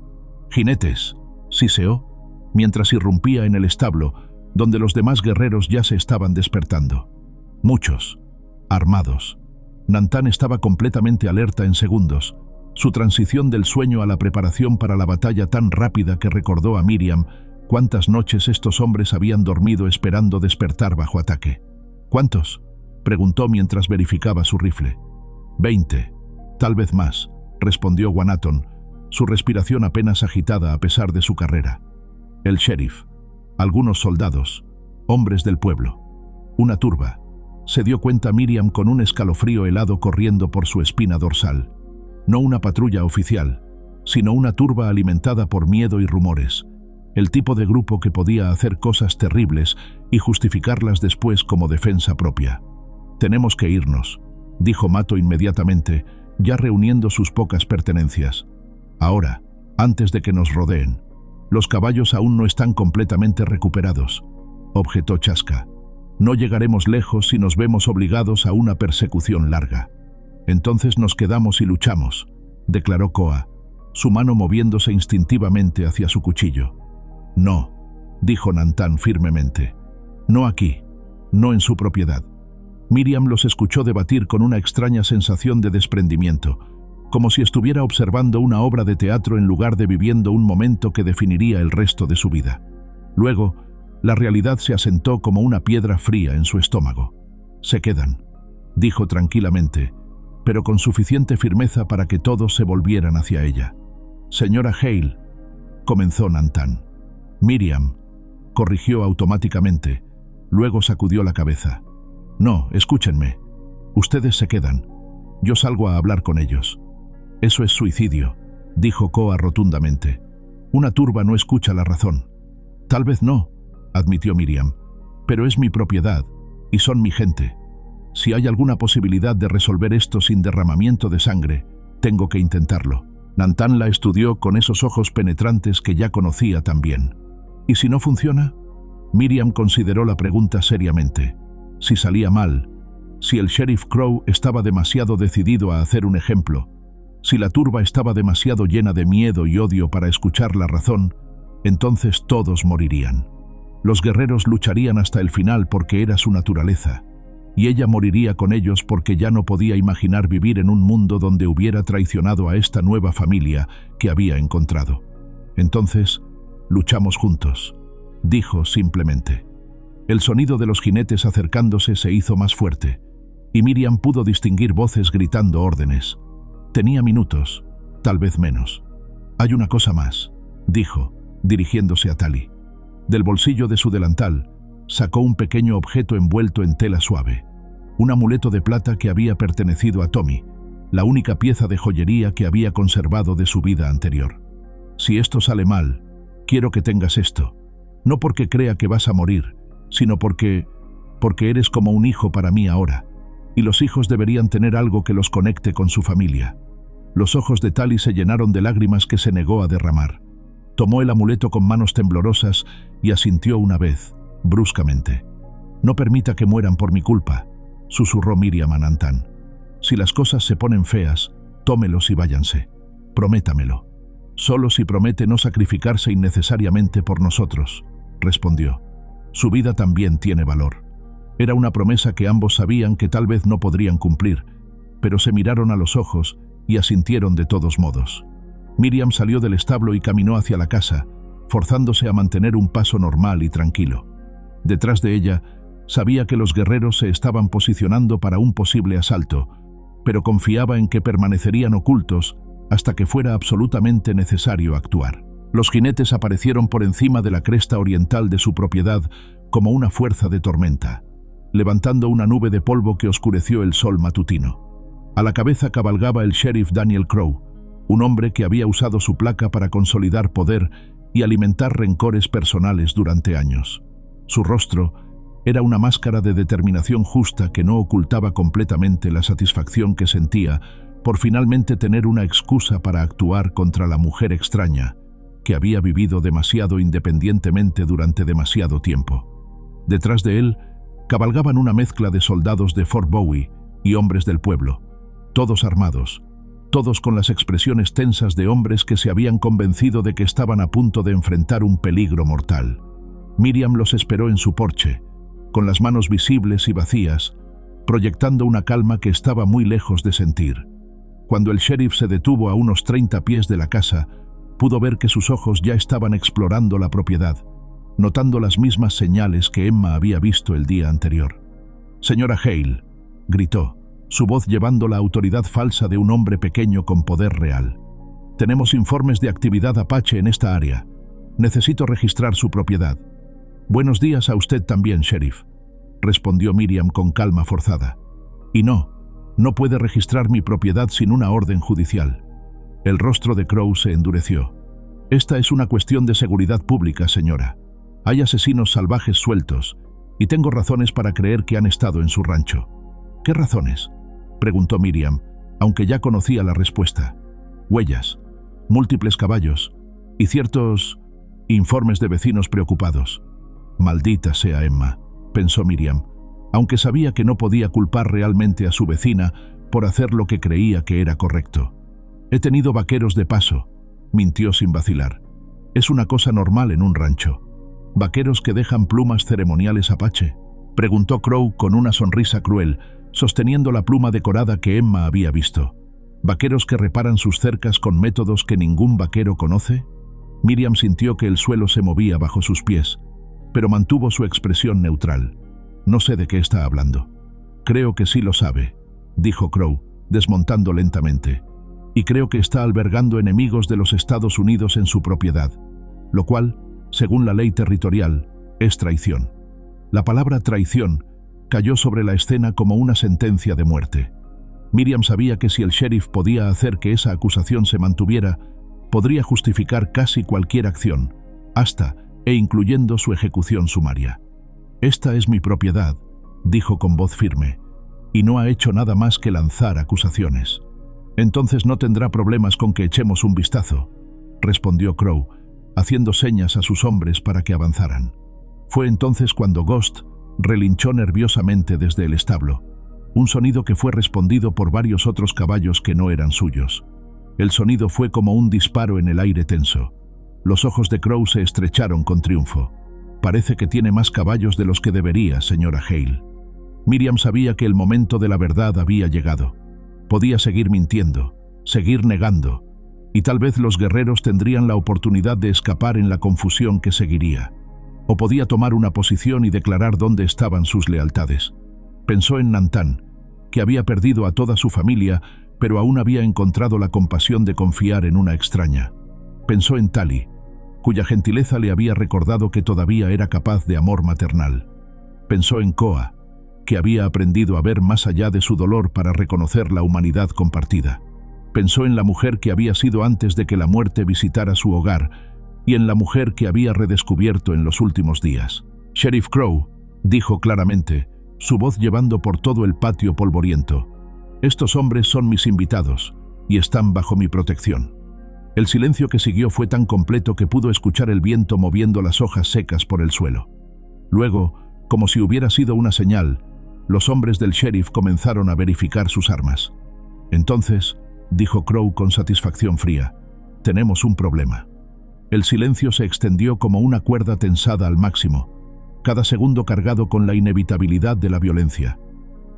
«¡Jinetes!», siseó, mientras irrumpía en el establo, donde los demás guerreros ya se estaban despertando. Muchos, armados. Nantan estaba completamente alerta en segundos, su transición del sueño a la preparación para la batalla tan rápida que recordó a Miriam cuántas noches estos hombres habían dormido esperando despertar bajo ataque. «¿Cuántos?», preguntó mientras verificaba su rifle. «20, tal vez más», respondió Wanacton, su respiración apenas agitada a pesar de su carrera. El sheriff, algunos soldados, hombres del pueblo, una turba. Se dio cuenta Miriam con un escalofrío helado corriendo por su espina dorsal. No una patrulla oficial, sino una turba alimentada por miedo y rumores, el tipo de grupo que podía hacer cosas terribles y justificarlas después como defensa propia. «Tenemos que irnos», dijo Mato inmediatamente, ya reuniendo sus pocas pertenencias. «Ahora, antes de que nos rodeen. Los caballos aún no están completamente recuperados», objetó Chaska. «No llegaremos lejos si nos vemos obligados a una persecución larga». «Entonces nos quedamos y luchamos», declaró Koa, su mano moviéndose instintivamente hacia su cuchillo. «No», dijo Nantan firmemente. «No aquí, no en su propiedad». Miriam los escuchó debatir con una extraña sensación de desprendimiento, como si estuviera observando una obra de teatro en lugar de viviendo un momento que definiría el resto de su vida. Luego, la realidad se asentó como una piedra fría en su estómago. «Se quedan», dijo tranquilamente, pero con suficiente firmeza para que todos se volvieran hacia ella. «Señora Hale», comenzó Nantan. «Miriam», corrigió automáticamente, luego sacudió la cabeza. «No, escúchenme. Ustedes se quedan. Yo salgo a hablar con ellos». «Eso es suicidio», dijo Koa rotundamente. «Una turba no escucha la razón». «Tal vez no», admitió Miriam, «pero es mi propiedad, y son mi gente. Si hay alguna posibilidad de resolver esto sin derramamiento de sangre, tengo que intentarlo». Nantan la estudió con esos ojos penetrantes que ya conocía tan bien. «¿Y si no funciona?». Miriam consideró la pregunta seriamente. Si salía mal, si el sheriff Crow estaba demasiado decidido a hacer un ejemplo, si la turba estaba demasiado llena de miedo y odio para escuchar la razón, entonces todos morirían. Los guerreros lucharían hasta el final porque era su naturaleza, y ella moriría con ellos porque ya no podía imaginar vivir en un mundo donde hubiera traicionado a esta nueva familia que había encontrado. «Entonces, luchamos juntos», dijo simplemente. El sonido de los jinetes acercándose se hizo más fuerte, y Miriam pudo distinguir voces gritando órdenes. Tenía minutos, tal vez menos. «Hay una cosa más», dijo, dirigiéndose a Tali. Del bolsillo de su delantal, sacó un pequeño objeto envuelto en tela suave, un amuleto de plata que había pertenecido a Tommy, la única pieza de joyería que había conservado de su vida anterior. «Si esto sale mal, quiero que tengas esto, no porque crea que vas a morir, sino porque eres como un hijo para mí ahora, y los hijos deberían tener algo que los conecte con su familia». Los ojos de Tali se llenaron de lágrimas que se negó a derramar. Tomó el amuleto con manos temblorosas y asintió una vez, bruscamente. «No permita que mueran por mi culpa», susurró Miriam a Nantan. «Si las cosas se ponen feas, tómelos y váyanse. Prométamelo. Solo si promete no sacrificarse innecesariamente por nosotros». respondió. Su vida también tiene valor. Era una promesa que ambos sabían que tal vez no podrían cumplir, pero se miraron a los ojos y asintieron de todos modos. Miriam salió del establo y caminó hacia la casa, forzándose a mantener un paso normal y tranquilo. Detrás de ella, sabía que los guerreros se estaban posicionando para un posible asalto, pero confiaba en que permanecerían ocultos hasta que fuera absolutamente necesario actuar. Los jinetes aparecieron por encima de la cresta oriental de su propiedad como una fuerza de tormenta, levantando una nube de polvo que oscureció el sol matutino. A la cabeza cabalgaba el sheriff Daniel Crowe, un hombre que había usado su placa para consolidar poder y alimentar rencores personales durante años. Su rostro era una máscara de determinación justa que no ocultaba completamente la satisfacción que sentía por finalmente tener una excusa para actuar contra la mujer extraña que había vivido demasiado independientemente durante demasiado tiempo. Detrás de él cabalgaban una mezcla de soldados de Fort Bowie y hombres del pueblo, todos armados, todos con las expresiones tensas de hombres que se habían convencido de que estaban a punto de enfrentar un peligro mortal. Miriam los esperó en su porche, con las manos visibles y vacías, proyectando una calma que estaba muy lejos de sentir. Cuando el sheriff se detuvo a unos 30 pies de la casa, pudo ver que sus ojos ya estaban explorando la propiedad, notando las mismas señales que Emma había visto el día anterior. «Señora Hale», gritó, su voz llevando la autoridad falsa de un hombre pequeño con poder real. «Tenemos informes de actividad apache en esta área. Necesito registrar su propiedad». «Buenos días a usted también, sheriff», respondió Miriam con calma forzada. «Y no puede registrar mi propiedad sin una orden judicial». El rostro de Crowe se endureció. «Esta es una cuestión de seguridad pública, señora. Hay asesinos salvajes sueltos, y tengo razones para creer que han estado en su rancho». «¿Qué razones?», preguntó Miriam, aunque ya conocía la respuesta. «Huellas, múltiples caballos y ciertos informes de vecinos preocupados». «Maldita sea Emma», pensó Miriam, aunque sabía que no podía culpar realmente a su vecina por hacer lo que creía que era correcto. «He tenido vaqueros de paso», mintió sin vacilar. «Es una cosa normal en un rancho». «¿Vaqueros que dejan plumas ceremoniales apache?», preguntó Crowe con una sonrisa cruel, sosteniendo la pluma decorada que Emma había visto. «¿Vaqueros que reparan sus cercas con métodos que ningún vaquero conoce?». Miriam sintió que el suelo se movía bajo sus pies, pero mantuvo su expresión neutral. «No sé de qué está hablando». «Creo que sí lo sabe», dijo Crowe, desmontando lentamente. «Y creo que está albergando enemigos de los Estados Unidos en su propiedad, lo cual, según la ley territorial, es traición». La palabra traición cayó sobre la escena como una sentencia de muerte. Miriam sabía que si el sheriff podía hacer que esa acusación se mantuviera, podría justificar casi cualquier acción, hasta e incluyendo su ejecución sumaria. «Esta es mi propiedad», dijo con voz firme, «y no ha hecho nada más que lanzar acusaciones». «Entonces no tendrá problemas con que echemos un vistazo», respondió Crowe, haciendo señas a sus hombres para que avanzaran. Fue entonces cuando Ghost relinchó nerviosamente desde el establo, un sonido que fue respondido por varios otros caballos que no eran suyos. El sonido fue como un disparo en el aire tenso. Los ojos de Crowe se estrecharon con triunfo. «Parece que tiene más caballos de los que debería, señora Hale». Miriam sabía que el momento de la verdad había llegado. Podía seguir mintiendo, seguir negando, y tal vez los guerreros tendrían la oportunidad de escapar en la confusión que seguiría. O podía tomar una posición y declarar dónde estaban sus lealtades. Pensó en Nantan, que había perdido a toda su familia, pero aún había encontrado la compasión de confiar en una extraña. Pensó en Tali, cuya gentileza le había recordado que todavía era capaz de amor maternal. Pensó en Koa, que había aprendido a ver más allá de su dolor para reconocer la humanidad compartida. Pensó en la mujer que había sido antes de que la muerte visitara su hogar, y en la mujer que había redescubierto en los últimos días. «Sheriff Crowe», dijo claramente, su voz llevando por todo el patio polvoriento, «estos hombres son mis invitados, y están bajo mi protección». El silencio que siguió fue tan completo que pudo escuchar el viento moviendo las hojas secas por el suelo. Luego, como si hubiera sido una señal, los hombres del sheriff comenzaron a verificar sus armas. «Entonces», dijo Crowe con satisfacción fría, «tenemos un problema». El silencio se extendió como una cuerda tensada al máximo, cada segundo cargado con la inevitabilidad de la violencia.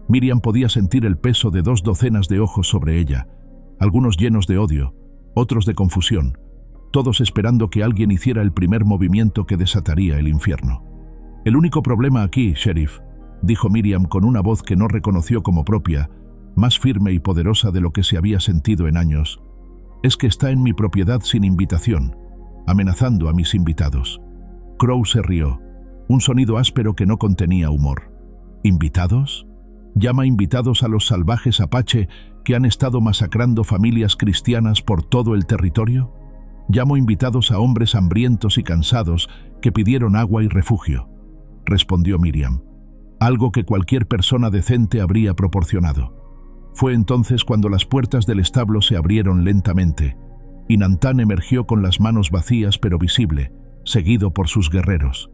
Miriam podía sentir el peso de 2 docenas de ojos sobre ella, algunos llenos de odio, otros de confusión, todos esperando que alguien hiciera el primer movimiento que desataría el infierno. «El único problema aquí, sheriff», dijo Miriam con una voz que no reconoció como propia, más firme y poderosa de lo que se había sentido en años, «es que está en mi propiedad sin invitación, amenazando a mis invitados». Crow se rió, un sonido áspero que no contenía humor. «¿Invitados? ¿Llama invitados a los salvajes apache que han estado masacrando familias cristianas por todo el territorio? Llamo invitados a hombres hambrientos y cansados que pidieron agua y refugio», respondió Miriam, «algo que cualquier persona decente habría proporcionado». Fue entonces cuando las puertas del establo se abrieron lentamente, y Nantan emergió con las manos vacías pero visible, seguido por sus guerreros.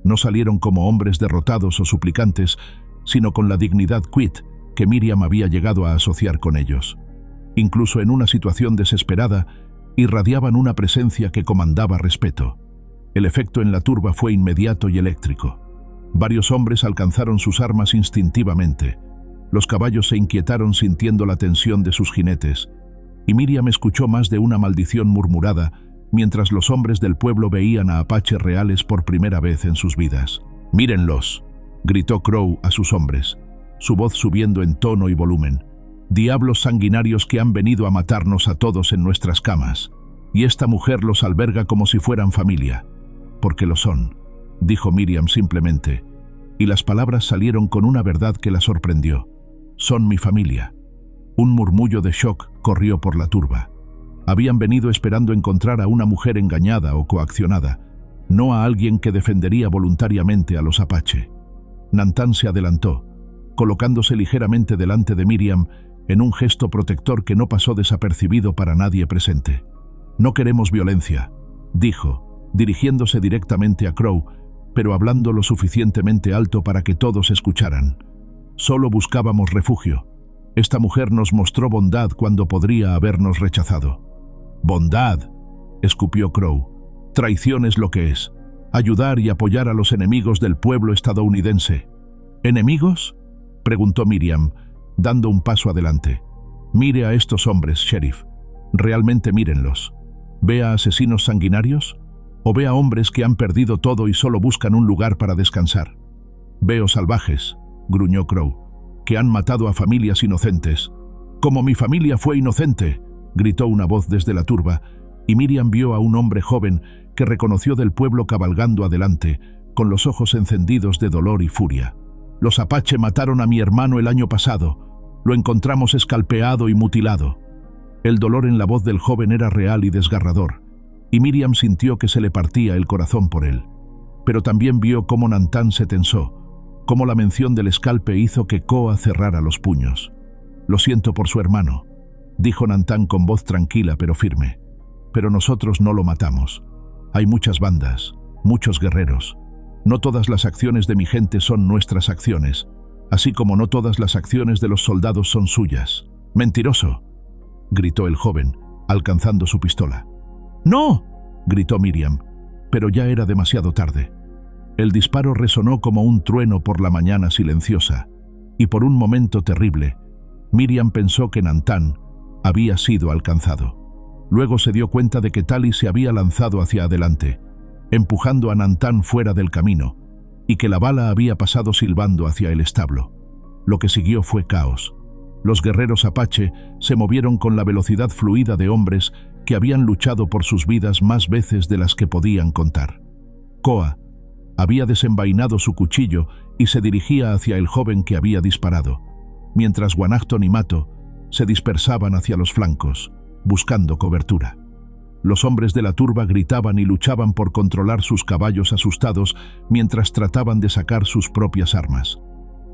No salieron como hombres derrotados o suplicantes, sino con la dignidad quit que Miriam había llegado a asociar con ellos. Incluso en una situación desesperada, irradiaban una presencia que comandaba respeto. El efecto en la turba fue inmediato y eléctrico. Varios hombres alcanzaron sus armas instintivamente. Los caballos se inquietaron sintiendo la tensión de sus jinetes, y Miriam escuchó más de una maldición murmurada mientras los hombres del pueblo veían a apaches reales por primera vez en sus vidas. «Mírenlos», gritó Crow a sus hombres, su voz subiendo en tono y volumen. «Diablos sanguinarios que han venido a matarnos a todos en nuestras camas, y esta mujer los alberga como si fueran familia». «Porque lo son», dijo Miriam simplemente, y las palabras salieron con una verdad que la sorprendió. «Son mi familia». Un murmullo de shock corrió por la turba. Habían venido esperando encontrar a una mujer engañada o coaccionada, no a alguien que defendería voluntariamente a los apache. Nantan se adelantó, colocándose ligeramente delante de Miriam en un gesto protector que no pasó desapercibido para nadie presente. «No queremos violencia», dijo, dirigiéndose directamente a Crow, pero hablando lo suficientemente alto para que todos escucharan. «Solo buscábamos refugio. Esta mujer nos mostró bondad cuando podría habernos rechazado». «¿Bondad?», escupió Crow. «Traición es lo que es. Ayudar y apoyar a los enemigos del pueblo estadounidense». «¿Enemigos?», preguntó Miriam, dando un paso adelante. «Mire a estos hombres, sheriff. Realmente mírenlos. ¿Ve a asesinos sanguinarios? ¿O ve a hombres que han perdido todo y solo buscan un lugar para descansar? Veo salvajes», gruñó Crow, «que han matado a familias inocentes». «Como mi familia fue inocente», gritó una voz desde la turba, y Miriam vio a un hombre joven que reconoció del pueblo cabalgando adelante, con los ojos encendidos de dolor y furia. «Los apache mataron a mi hermano el año pasado. Lo encontramos escalpeado y mutilado». El dolor en la voz del joven era real y desgarrador, y Miriam sintió que se le partía el corazón por él. Pero también vio cómo Nantan se tensó, cómo la mención del escalpe hizo que Koa cerrara los puños. «Lo siento por su hermano», dijo Nantan con voz tranquila pero firme. «Pero nosotros no lo matamos. Hay muchas bandas, muchos guerreros. No todas las acciones de mi gente son nuestras acciones, así como no todas las acciones de los soldados son suyas». «¡Mentiroso!», gritó el joven, alcanzando su pistola. «¡No!», gritó Miriam, pero ya era demasiado tarde. El disparo resonó como un trueno por la mañana silenciosa, y por un momento terrible, Miriam pensó que Nantan había sido alcanzado. Luego se dio cuenta de que Tali se había lanzado hacia adelante, empujando a Nantan fuera del camino, y que la bala había pasado silbando hacia el establo. Lo que siguió fue caos. Los guerreros apache se movieron con la velocidad fluida de hombres que habían luchado por sus vidas más veces de las que podían contar. Koa había desenvainado su cuchillo y se dirigía hacia el joven que había disparado, mientras Wanacton y Mato se dispersaban hacia los flancos, buscando cobertura. Los hombres de la turba gritaban y luchaban por controlar sus caballos asustados mientras trataban de sacar sus propias armas.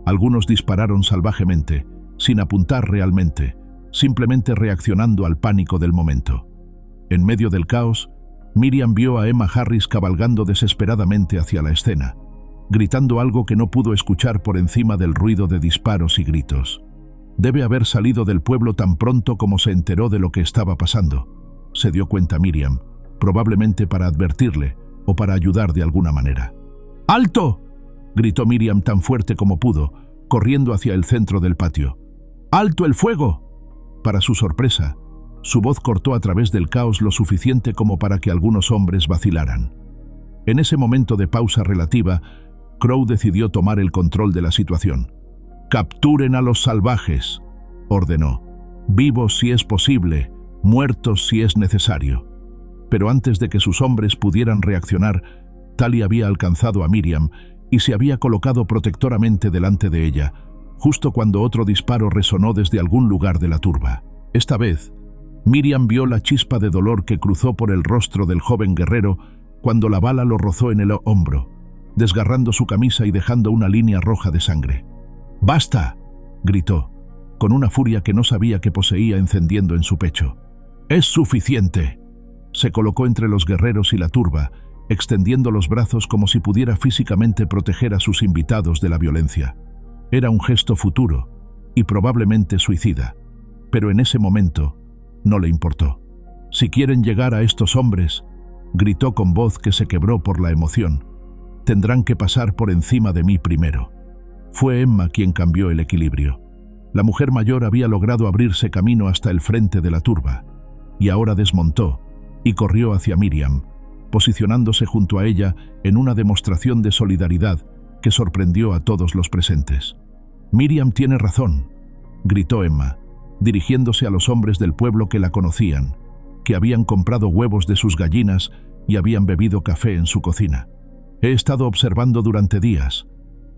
Algunos dispararon salvajemente, sin apuntar realmente, simplemente reaccionando al pánico del momento. En medio del caos, Miriam vio a Emma Harris cabalgando desesperadamente hacia la escena, gritando algo que no pudo escuchar por encima del ruido de disparos y gritos. Debe haber salido del pueblo tan pronto como se enteró de lo que estaba pasando, se dio cuenta Miriam, probablemente para advertirle o para ayudar de alguna manera. ¡Alto!, gritó Miriam tan fuerte como pudo, corriendo hacia el centro del patio. ¡Alto el fuego! Para su sorpresa, su voz cortó a través del caos lo suficiente como para que algunos hombres vacilaran. En ese momento de pausa relativa, Crow decidió tomar el control de la situación. «Capturen a los salvajes», ordenó. «Vivos si es posible, muertos si es necesario». Pero antes de que sus hombres pudieran reaccionar, Tali había alcanzado a Miriam y se había colocado protectoramente delante de ella, justo cuando otro disparo resonó desde algún lugar de la turba. Esta vez, Miriam vio la chispa de dolor que cruzó por el rostro del joven guerrero cuando la bala lo rozó en el hombro, desgarrando su camisa y dejando una línea roja de sangre. «¡Basta!», gritó, con una furia que no sabía que poseía encendiendo en su pecho. «¡Es suficiente!». Se colocó entre los guerreros y la turba, extendiendo los brazos como si pudiera físicamente proteger a sus invitados de la violencia. Era un gesto futuro y probablemente suicida, pero en ese momento no le importó. «Si quieren llegar a estos hombres», gritó con voz que se quebró por la emoción, «tendrán que pasar por encima de mí primero». Fue Emma quien cambió el equilibrio. La mujer mayor había logrado abrirse camino hasta el frente de la turba, y ahora desmontó y corrió hacia Miriam, posicionándose junto a ella en una demostración de solidaridad que sorprendió a todos los presentes. «Miriam tiene razón», gritó Emma, dirigiéndose a los hombres del pueblo que la conocían, que habían comprado huevos de sus gallinas y habían bebido café en su cocina. «He estado observando durante días.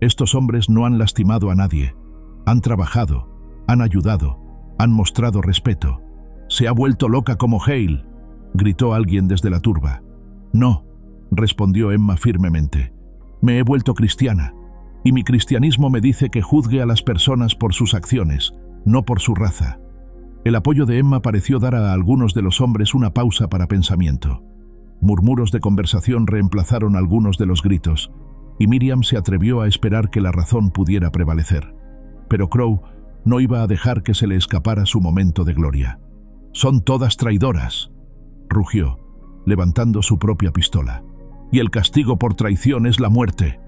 Estos hombres no han lastimado a nadie. Han trabajado, han ayudado, han mostrado respeto. Se ha vuelto loca como Hale», gritó alguien desde la turba. «No», respondió Emma firmemente. «Me he vuelto cristiana, y mi cristianismo me dice que juzgue a las personas por sus acciones, no por su raza». El apoyo de Emma pareció dar a algunos de los hombres una pausa para pensamiento. Murmuros de conversación reemplazaron algunos de los gritos, y Miriam se atrevió a esperar que la razón pudiera prevalecer. Pero Crow no iba a dejar que se le escapara su momento de gloria. «Son todas traidoras», rugió, levantando su propia pistola. «Y el castigo por traición es la muerte».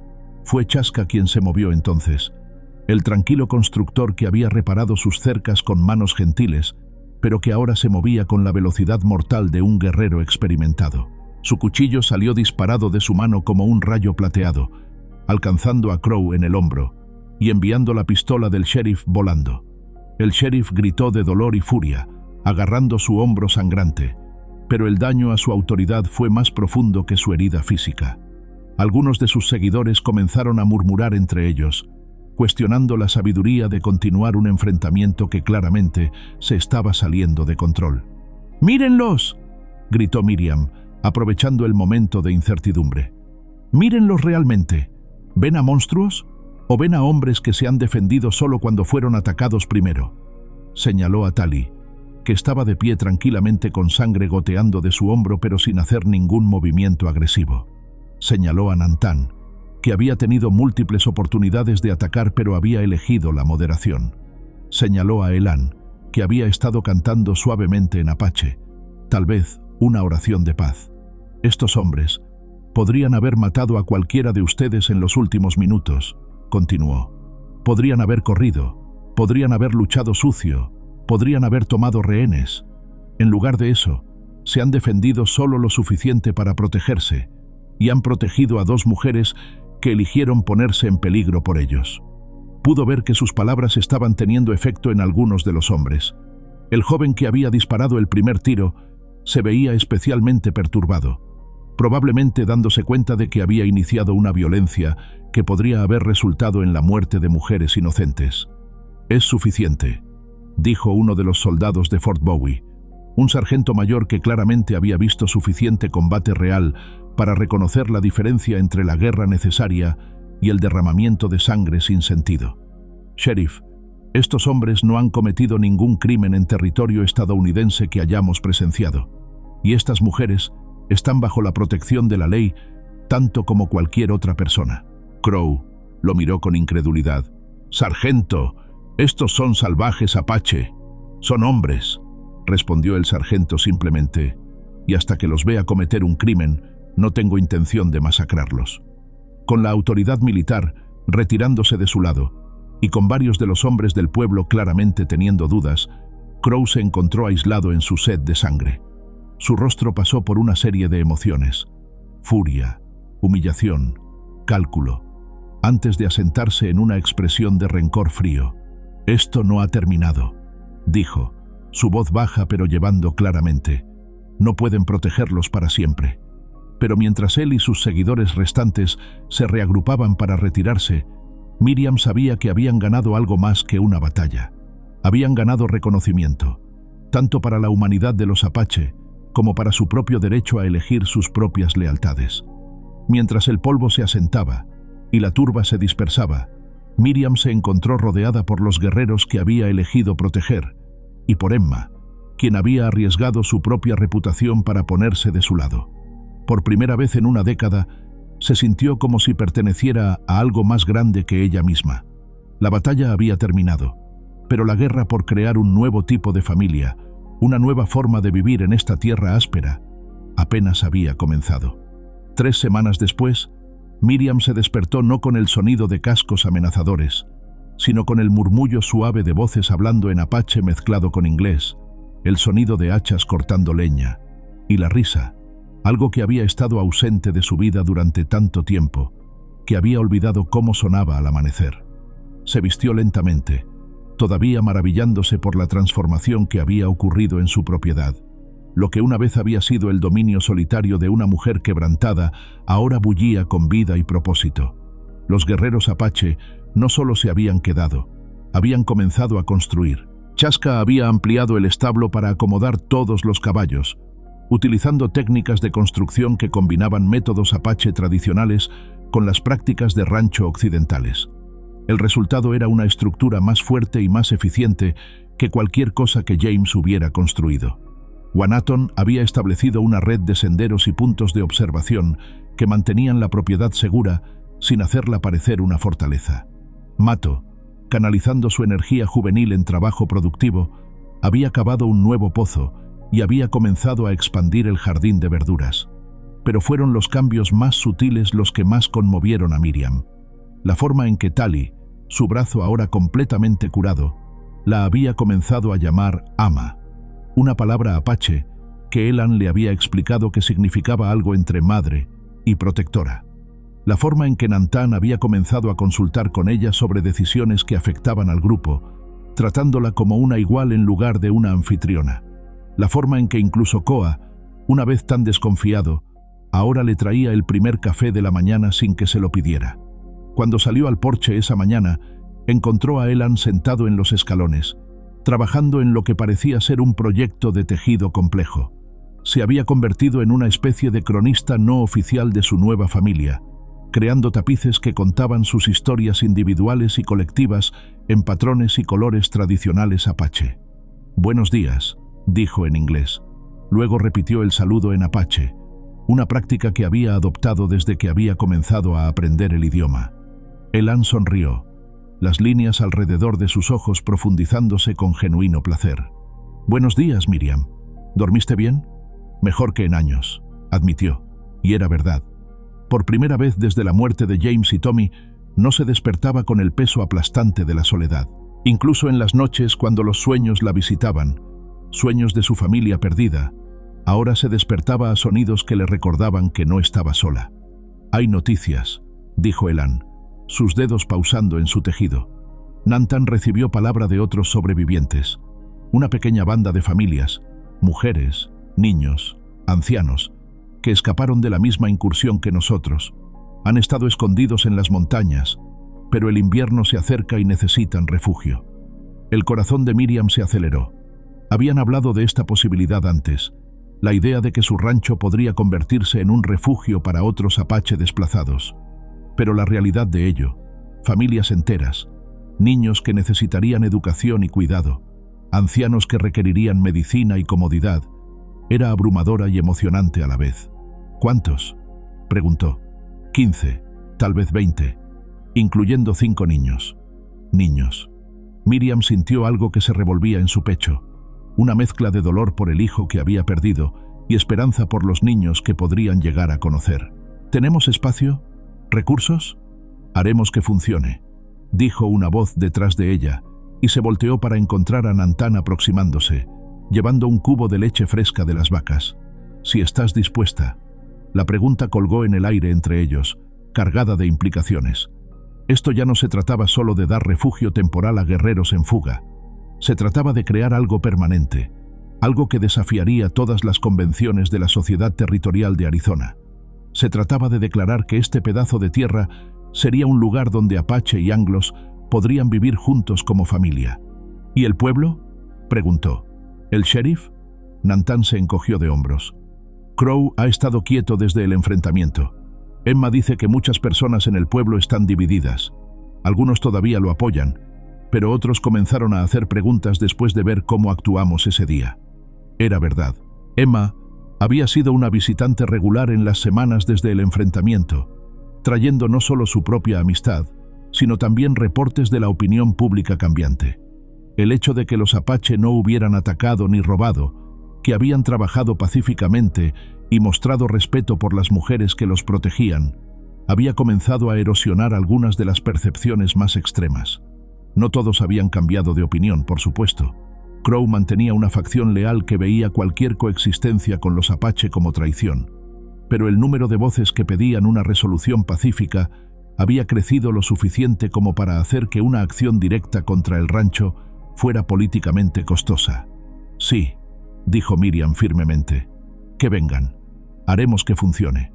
Fue Chaska quien se movió entonces, el tranquilo constructor que había reparado sus cercas con manos gentiles, pero que ahora se movía con la velocidad mortal de un guerrero experimentado. Su cuchillo salió disparado de su mano como un rayo plateado, alcanzando a Crow en el hombro y enviando la pistola del sheriff volando. El sheriff gritó de dolor y furia, agarrando su hombro sangrante, pero el daño a su autoridad fue más profundo que su herida física. Algunos de sus seguidores comenzaron a murmurar entre ellos, cuestionando la sabiduría de continuar un enfrentamiento que claramente se estaba saliendo de control. «¡Mírenlos!», gritó Miriam, aprovechando el momento de incertidumbre. «Mírenlos realmente. ¿Ven a monstruos? ¿O ven a hombres que se han defendido solo cuando fueron atacados primero?», señaló a Tali, que estaba de pie tranquilamente con sangre goteando de su hombro pero sin hacer ningún movimiento agresivo. Señaló a Nantan, que había tenido múltiples oportunidades de atacar pero había elegido la moderación. Señaló a Elan, que había estado cantando suavemente en apache, tal vez una oración de paz. «Estos hombres podrían haber matado a cualquiera de ustedes en los últimos minutos», continuó. «Podrían haber corrido, podrían haber luchado sucio, podrían haber tomado rehenes. En lugar de eso, se han defendido solo lo suficiente para protegerse y han protegido a dos mujeres que eligieron ponerse en peligro por ellos». Pudo ver que sus palabras estaban teniendo efecto en algunos de los hombres. El joven que había disparado el primer tiro se veía especialmente perturbado, probablemente dándose cuenta de que había iniciado una violencia que podría haber resultado en la muerte de mujeres inocentes. «Es suficiente», dijo uno de los soldados de Fort Bowie, un sargento mayor que claramente había visto suficiente combate real para reconocer la diferencia entre la guerra necesaria y el derramamiento de sangre sin sentido. «Sheriff, estos hombres no han cometido ningún crimen en territorio estadounidense que hayamos presenciado, y estas mujeres están bajo la protección de la ley tanto como cualquier otra persona». Crow lo miró con incredulidad. «Sargento, estos son salvajes apache. Son hombres», respondió el sargento simplemente. y hasta que los vea cometer un crimen, no tengo intención de masacrarlos. Con la autoridad militar retirándose de su lado, y con varios de los hombres del pueblo claramente teniendo dudas, Crow se encontró aislado en su sed de sangre. Su rostro pasó por una serie de emociones: furia, humillación, cálculo, antes de asentarse en una expresión de rencor frío. «Esto no ha terminado», dijo, su voz baja pero llevando claramente. «No pueden protegerlos para siempre». Pero mientras él y sus seguidores restantes se reagrupaban para retirarse, Miriam sabía que habían ganado algo más que una batalla. Habían ganado reconocimiento, tanto para la humanidad de los Apache como para su propio derecho a elegir sus propias lealtades. Mientras el polvo se asentaba y la turba se dispersaba, Miriam se encontró rodeada por los guerreros que había elegido proteger, y por Emma, quien había arriesgado su propia reputación para ponerse de su lado. Por primera vez en una década, se sintió como si perteneciera a algo más grande que ella misma. La batalla había terminado, pero la guerra por crear un nuevo tipo de familia, una nueva forma de vivir en esta tierra áspera, apenas había comenzado. 3 semanas después, Miriam se despertó no con el sonido de cascos amenazadores, sino con el murmullo suave de voces hablando en apache mezclado con inglés, el sonido de hachas cortando leña, y la risa, algo que había estado ausente de su vida durante tanto tiempo, que había olvidado cómo sonaba al amanecer. Se vistió lentamente, todavía maravillándose por la transformación que había ocurrido en su propiedad. Lo que una vez había sido el dominio solitario de una mujer quebrantada, ahora bullía con vida y propósito. Los guerreros apache no solo se habían quedado, habían comenzado a construir. Chaska había ampliado el establo para acomodar todos los caballos, utilizando técnicas de construcción que combinaban métodos apache tradicionales con las prácticas de rancho occidentales. El resultado era una estructura más fuerte y más eficiente que cualquier cosa que James hubiera construido. Wanaton había establecido una red de senderos y puntos de observación que mantenían la propiedad segura sin hacerla parecer una fortaleza. Mato, canalizando su energía juvenil en trabajo productivo, había cavado un nuevo pozo y había comenzado a expandir el jardín de verduras. Pero fueron los cambios más sutiles los que más conmovieron a Miriam. La forma en que Tali, su brazo ahora completamente curado, la había comenzado a llamar Ama, una palabra apache que Elan le había explicado que significaba algo entre madre y protectora. La forma en que Nantan había comenzado a consultar con ella sobre decisiones que afectaban al grupo, tratándola como una igual en lugar de una anfitriona. La forma en que incluso Koa, una vez tan desconfiado, ahora le traía el primer café de la mañana sin que se lo pidiera. Cuando salió al porche esa mañana, encontró a Elan sentado en los escalones, trabajando en lo que parecía ser un proyecto de tejido complejo. Se había convertido en una especie de cronista no oficial de su nueva familia, creando tapices que contaban sus historias individuales y colectivas en patrones y colores tradicionales apache. «Buenos días», dijo en inglés. Luego repitió el saludo en apache, una práctica que había adoptado desde que había comenzado a aprender el idioma. Elan sonrió, las líneas alrededor de sus ojos profundizándose con genuino placer. «Buenos días, Miriam. ¿Dormiste bien?» «Mejor que en años», admitió, y era verdad. Por primera vez desde la muerte de James y Tommy, no se despertaba con el peso aplastante de la soledad. Incluso en las noches cuando los sueños la visitaban, sueños de su familia perdida, ahora se despertaba a sonidos que le recordaban que no estaba sola. «Hay noticias», dijo Elan, sus dedos pausando en su tejido. Nantan recibió palabra de otros sobrevivientes, una pequeña banda de familias, mujeres, niños, ancianos, que escaparon de la misma incursión que nosotros. Han estado escondidos en las montañas, pero el invierno se acerca y necesitan refugio. El corazón de Miriam se aceleró. Habían hablado de esta posibilidad antes, la idea de que su rancho podría convertirse en un refugio para otros apache desplazados. Pero la realidad de ello, familias enteras, niños que necesitarían educación y cuidado, ancianos que requerirían medicina y comodidad, era abrumadora y emocionante a la vez. «¿Cuántos?», preguntó. 15, tal vez 20, incluyendo 5 niños. Niños. Miriam sintió algo que se revolvía en su pecho, una mezcla de dolor por el hijo que había perdido y esperanza por los niños que podrían llegar a conocer. ¿Tenemos espacio? ¿Recursos? Haremos que funcione, dijo una voz detrás de ella, y se volteó para encontrar a Nantan aproximándose, llevando un cubo de leche fresca de las vacas. Si estás dispuesta. La pregunta colgó en el aire entre ellos, cargada de implicaciones. Esto ya no se trataba solo de dar refugio temporal a guerreros en fuga. Se trataba de crear algo permanente, algo que desafiaría todas las convenciones de la sociedad territorial de Arizona. Se trataba de declarar que este pedazo de tierra sería un lugar donde Apache y Anglos podrían vivir juntos como familia. ¿Y el pueblo?, preguntó. ¿El sheriff? Nantan se encogió de hombros. Crow ha estado quieto desde el enfrentamiento. Emma dice que muchas personas en el pueblo están divididas. Algunos todavía lo apoyan, pero otros comenzaron a hacer preguntas después de ver cómo actuamos ese día. Era verdad. Emma había sido una visitante regular en las semanas desde el enfrentamiento, trayendo no solo su propia amistad, sino también reportes de la opinión pública cambiante. El hecho de que los Apache no hubieran atacado ni robado, que habían trabajado pacíficamente y mostrado respeto por las mujeres que los protegían, había comenzado a erosionar algunas de las percepciones más extremas. No todos habían cambiado de opinión, por supuesto. Crow mantenía una facción leal que veía cualquier coexistencia con los Apache como traición, pero el número de voces que pedían una resolución pacífica había crecido lo suficiente como para hacer que una acción directa contra el rancho fuera políticamente costosa. Sí, dijo Miriam firmemente. Que vengan. Haremos que funcione.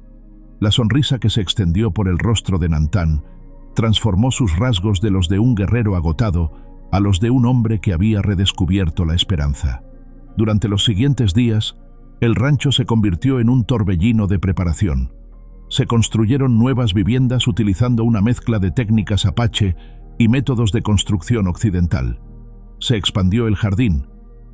La sonrisa que se extendió por el rostro de Nantan transformó sus rasgos de los de un guerrero agotado a los de un hombre que había redescubierto la esperanza. Durante los siguientes días, el rancho se convirtió en un torbellino de preparación. Se construyeron nuevas viviendas utilizando una mezcla de técnicas Apache y métodos de construcción occidental. Se expandió el jardín,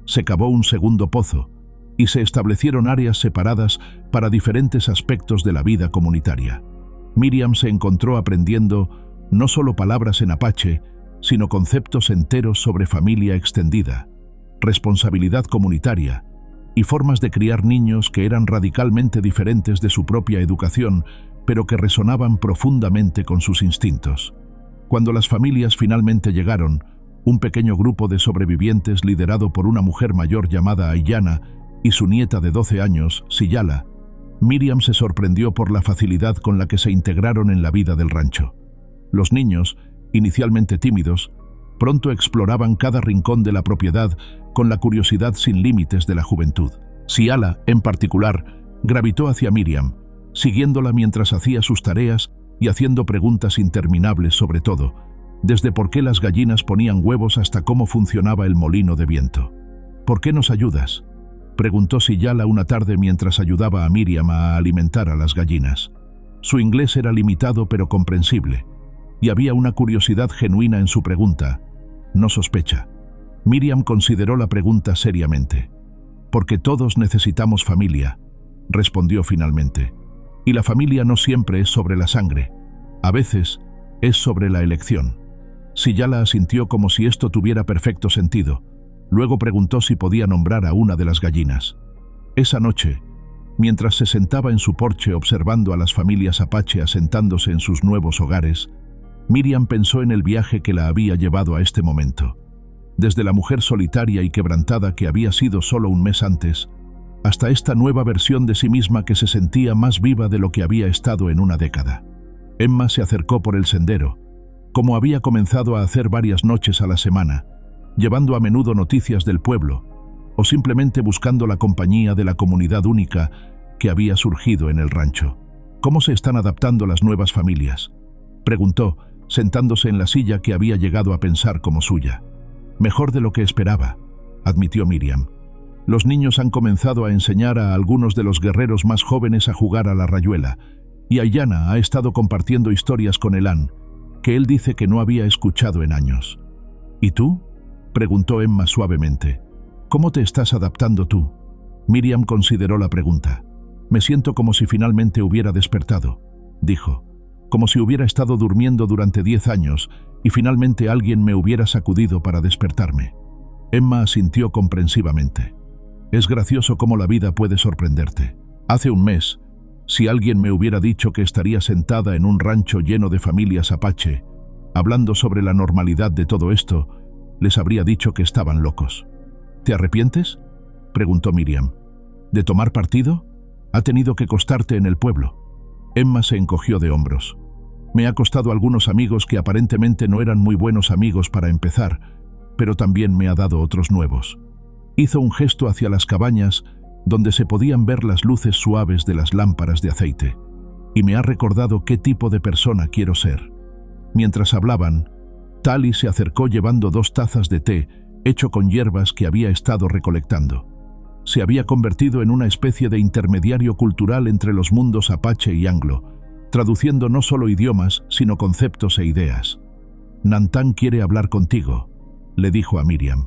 se cavó un segundo pozo y se establecieron áreas separadas para diferentes aspectos de la vida comunitaria. Miriam se encontró aprendiendo no solo palabras en Apache, sino conceptos enteros sobre familia extendida, responsabilidad comunitaria y formas de criar niños que eran radicalmente diferentes de su propia educación, pero que resonaban profundamente con sus instintos. Cuando las familias finalmente llegaron, un pequeño grupo de sobrevivientes liderado por una mujer mayor llamada Aiyana y su nieta de 12 años, Siyala, Miriam se sorprendió por la facilidad con la que se integraron en la vida del rancho. Los niños, inicialmente tímidos, pronto exploraban cada rincón de la propiedad con la curiosidad sin límites de la juventud. Siyala, en particular, gravitó hacia Miriam, siguiéndola mientras hacía sus tareas y haciendo preguntas interminables sobre todo, desde por qué las gallinas ponían huevos hasta cómo funcionaba el molino de viento. ¿Por qué nos ayudas?, preguntó Siyala una tarde mientras ayudaba a Miriam a alimentar a las gallinas. Su inglés era limitado pero comprensible, y había una curiosidad genuina en su pregunta. No sospecha. Miriam consideró la pregunta seriamente. Porque todos necesitamos familia, respondió finalmente. Y la familia no siempre es sobre la sangre. A veces es sobre la elección. Siyala asintió como si esto tuviera perfecto sentido. Luego preguntó si podía nombrar a una de las gallinas. Esa noche, mientras se sentaba en su porche observando a las familias Apache asentándose en sus nuevos hogares, Miriam pensó en el viaje que la había llevado a este momento. Desde la mujer solitaria y quebrantada que había sido solo un mes antes, hasta esta nueva versión de sí misma que se sentía más viva de lo que había estado en una década. Emma se acercó por el sendero, como había comenzado a hacer varias noches a la semana, llevando a menudo noticias del pueblo, o simplemente buscando la compañía de la comunidad única que había surgido en el rancho. ¿Cómo se están adaptando las nuevas familias?, preguntó, sentándose en la silla que había llegado a pensar como suya. Mejor de lo que esperaba, admitió Miriam. Los niños han comenzado a enseñar a algunos de los guerreros más jóvenes a jugar a la rayuela, y Aiyana ha estado compartiendo historias con Elan, que él dice que no había escuchado en años. ¿Y tú?, preguntó Emma suavemente. ¿Cómo te estás adaptando tú? Miriam consideró la pregunta. Me siento como si finalmente hubiera despertado, dijo. Como si hubiera estado durmiendo durante 10 años y finalmente alguien me hubiera sacudido para despertarme. Emma asintió comprensivamente. Es gracioso cómo la vida puede sorprenderte. Hace un mes, si alguien me hubiera dicho que estaría sentada en un rancho lleno de familias apache, hablando sobre la normalidad de todo esto, les habría dicho que estaban locos. ¿Te arrepientes?, preguntó Miriam. ¿De tomar partido? Ha tenido que costarte en el pueblo. Emma se encogió de hombros. Me ha costado algunos amigos que aparentemente no eran muy buenos amigos para empezar, pero también me ha dado otros nuevos. Hizo un gesto hacia las cabañas donde se podían ver las luces suaves de las lámparas de aceite, y me ha recordado qué tipo de persona quiero ser. Mientras hablaban, Tali se acercó llevando 2 tazas de té hecho con hierbas que había estado recolectando. Se había convertido en una especie de intermediario cultural entre los mundos apache y anglo, traduciendo no solo idiomas, sino conceptos e ideas. Nantan quiere hablar contigo, le dijo a Miriam,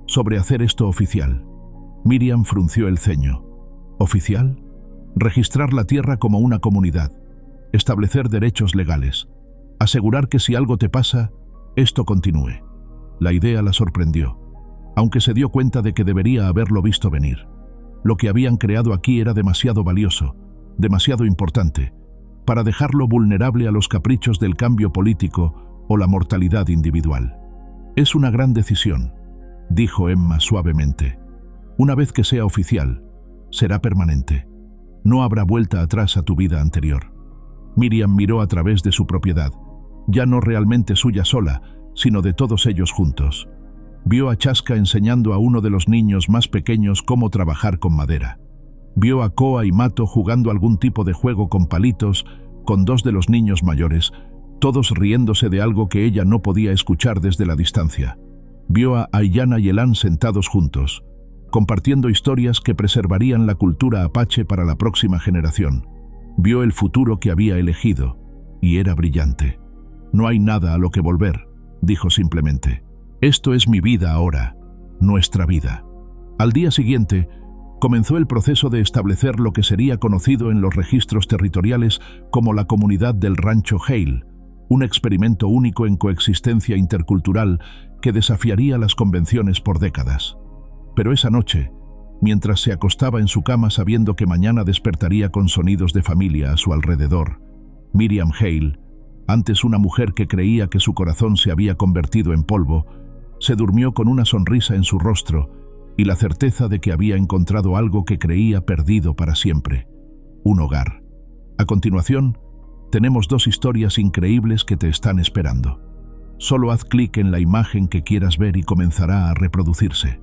sobre hacer esto oficial. Miriam frunció el ceño. ¿Oficial? Registrar la tierra como una comunidad, establecer derechos legales, asegurar que si algo te pasa, esto continúe. La idea la sorprendió, aunque se dio cuenta de que debería haberlo visto venir. Lo que habían creado aquí era demasiado valioso, demasiado importante, para dejarlo vulnerable a los caprichos del cambio político o la mortalidad individual. Es una gran decisión, dijo Emma suavemente. Una vez que sea oficial, será permanente. No habrá vuelta atrás a tu vida anterior. Miriam miró a través de su propiedad, ya no realmente suya sola, sino de todos ellos juntos. Vio a Chaska enseñando a uno de los niños más pequeños cómo trabajar con madera. Vio a Koa y Mato jugando algún tipo de juego con palitos con 2 de los niños mayores, todos riéndose de algo que ella no podía escuchar desde la distancia. Vio a Aiyana y Elan sentados juntos, compartiendo historias que preservarían la cultura apache para la próxima generación. Vio el futuro que había elegido, y era brillante. No hay nada a lo que volver, dijo simplemente. Esto es mi vida ahora, nuestra vida. Al día siguiente, comenzó el proceso de establecer lo que sería conocido en los registros territoriales como la comunidad del Rancho Hale, un experimento único en coexistencia intercultural que desafiaría las convenciones por décadas. Pero esa noche, mientras se acostaba en su cama sabiendo que mañana despertaría con sonidos de familia a su alrededor, Miriam Hale, antes una mujer que creía que su corazón se había convertido en polvo, se durmió con una sonrisa en su rostro y la certeza de que había encontrado algo que creía perdido para siempre: un hogar. A continuación, tenemos 2 historias increíbles que te están esperando. Solo haz clic en la imagen que quieras ver y comenzará a reproducirse.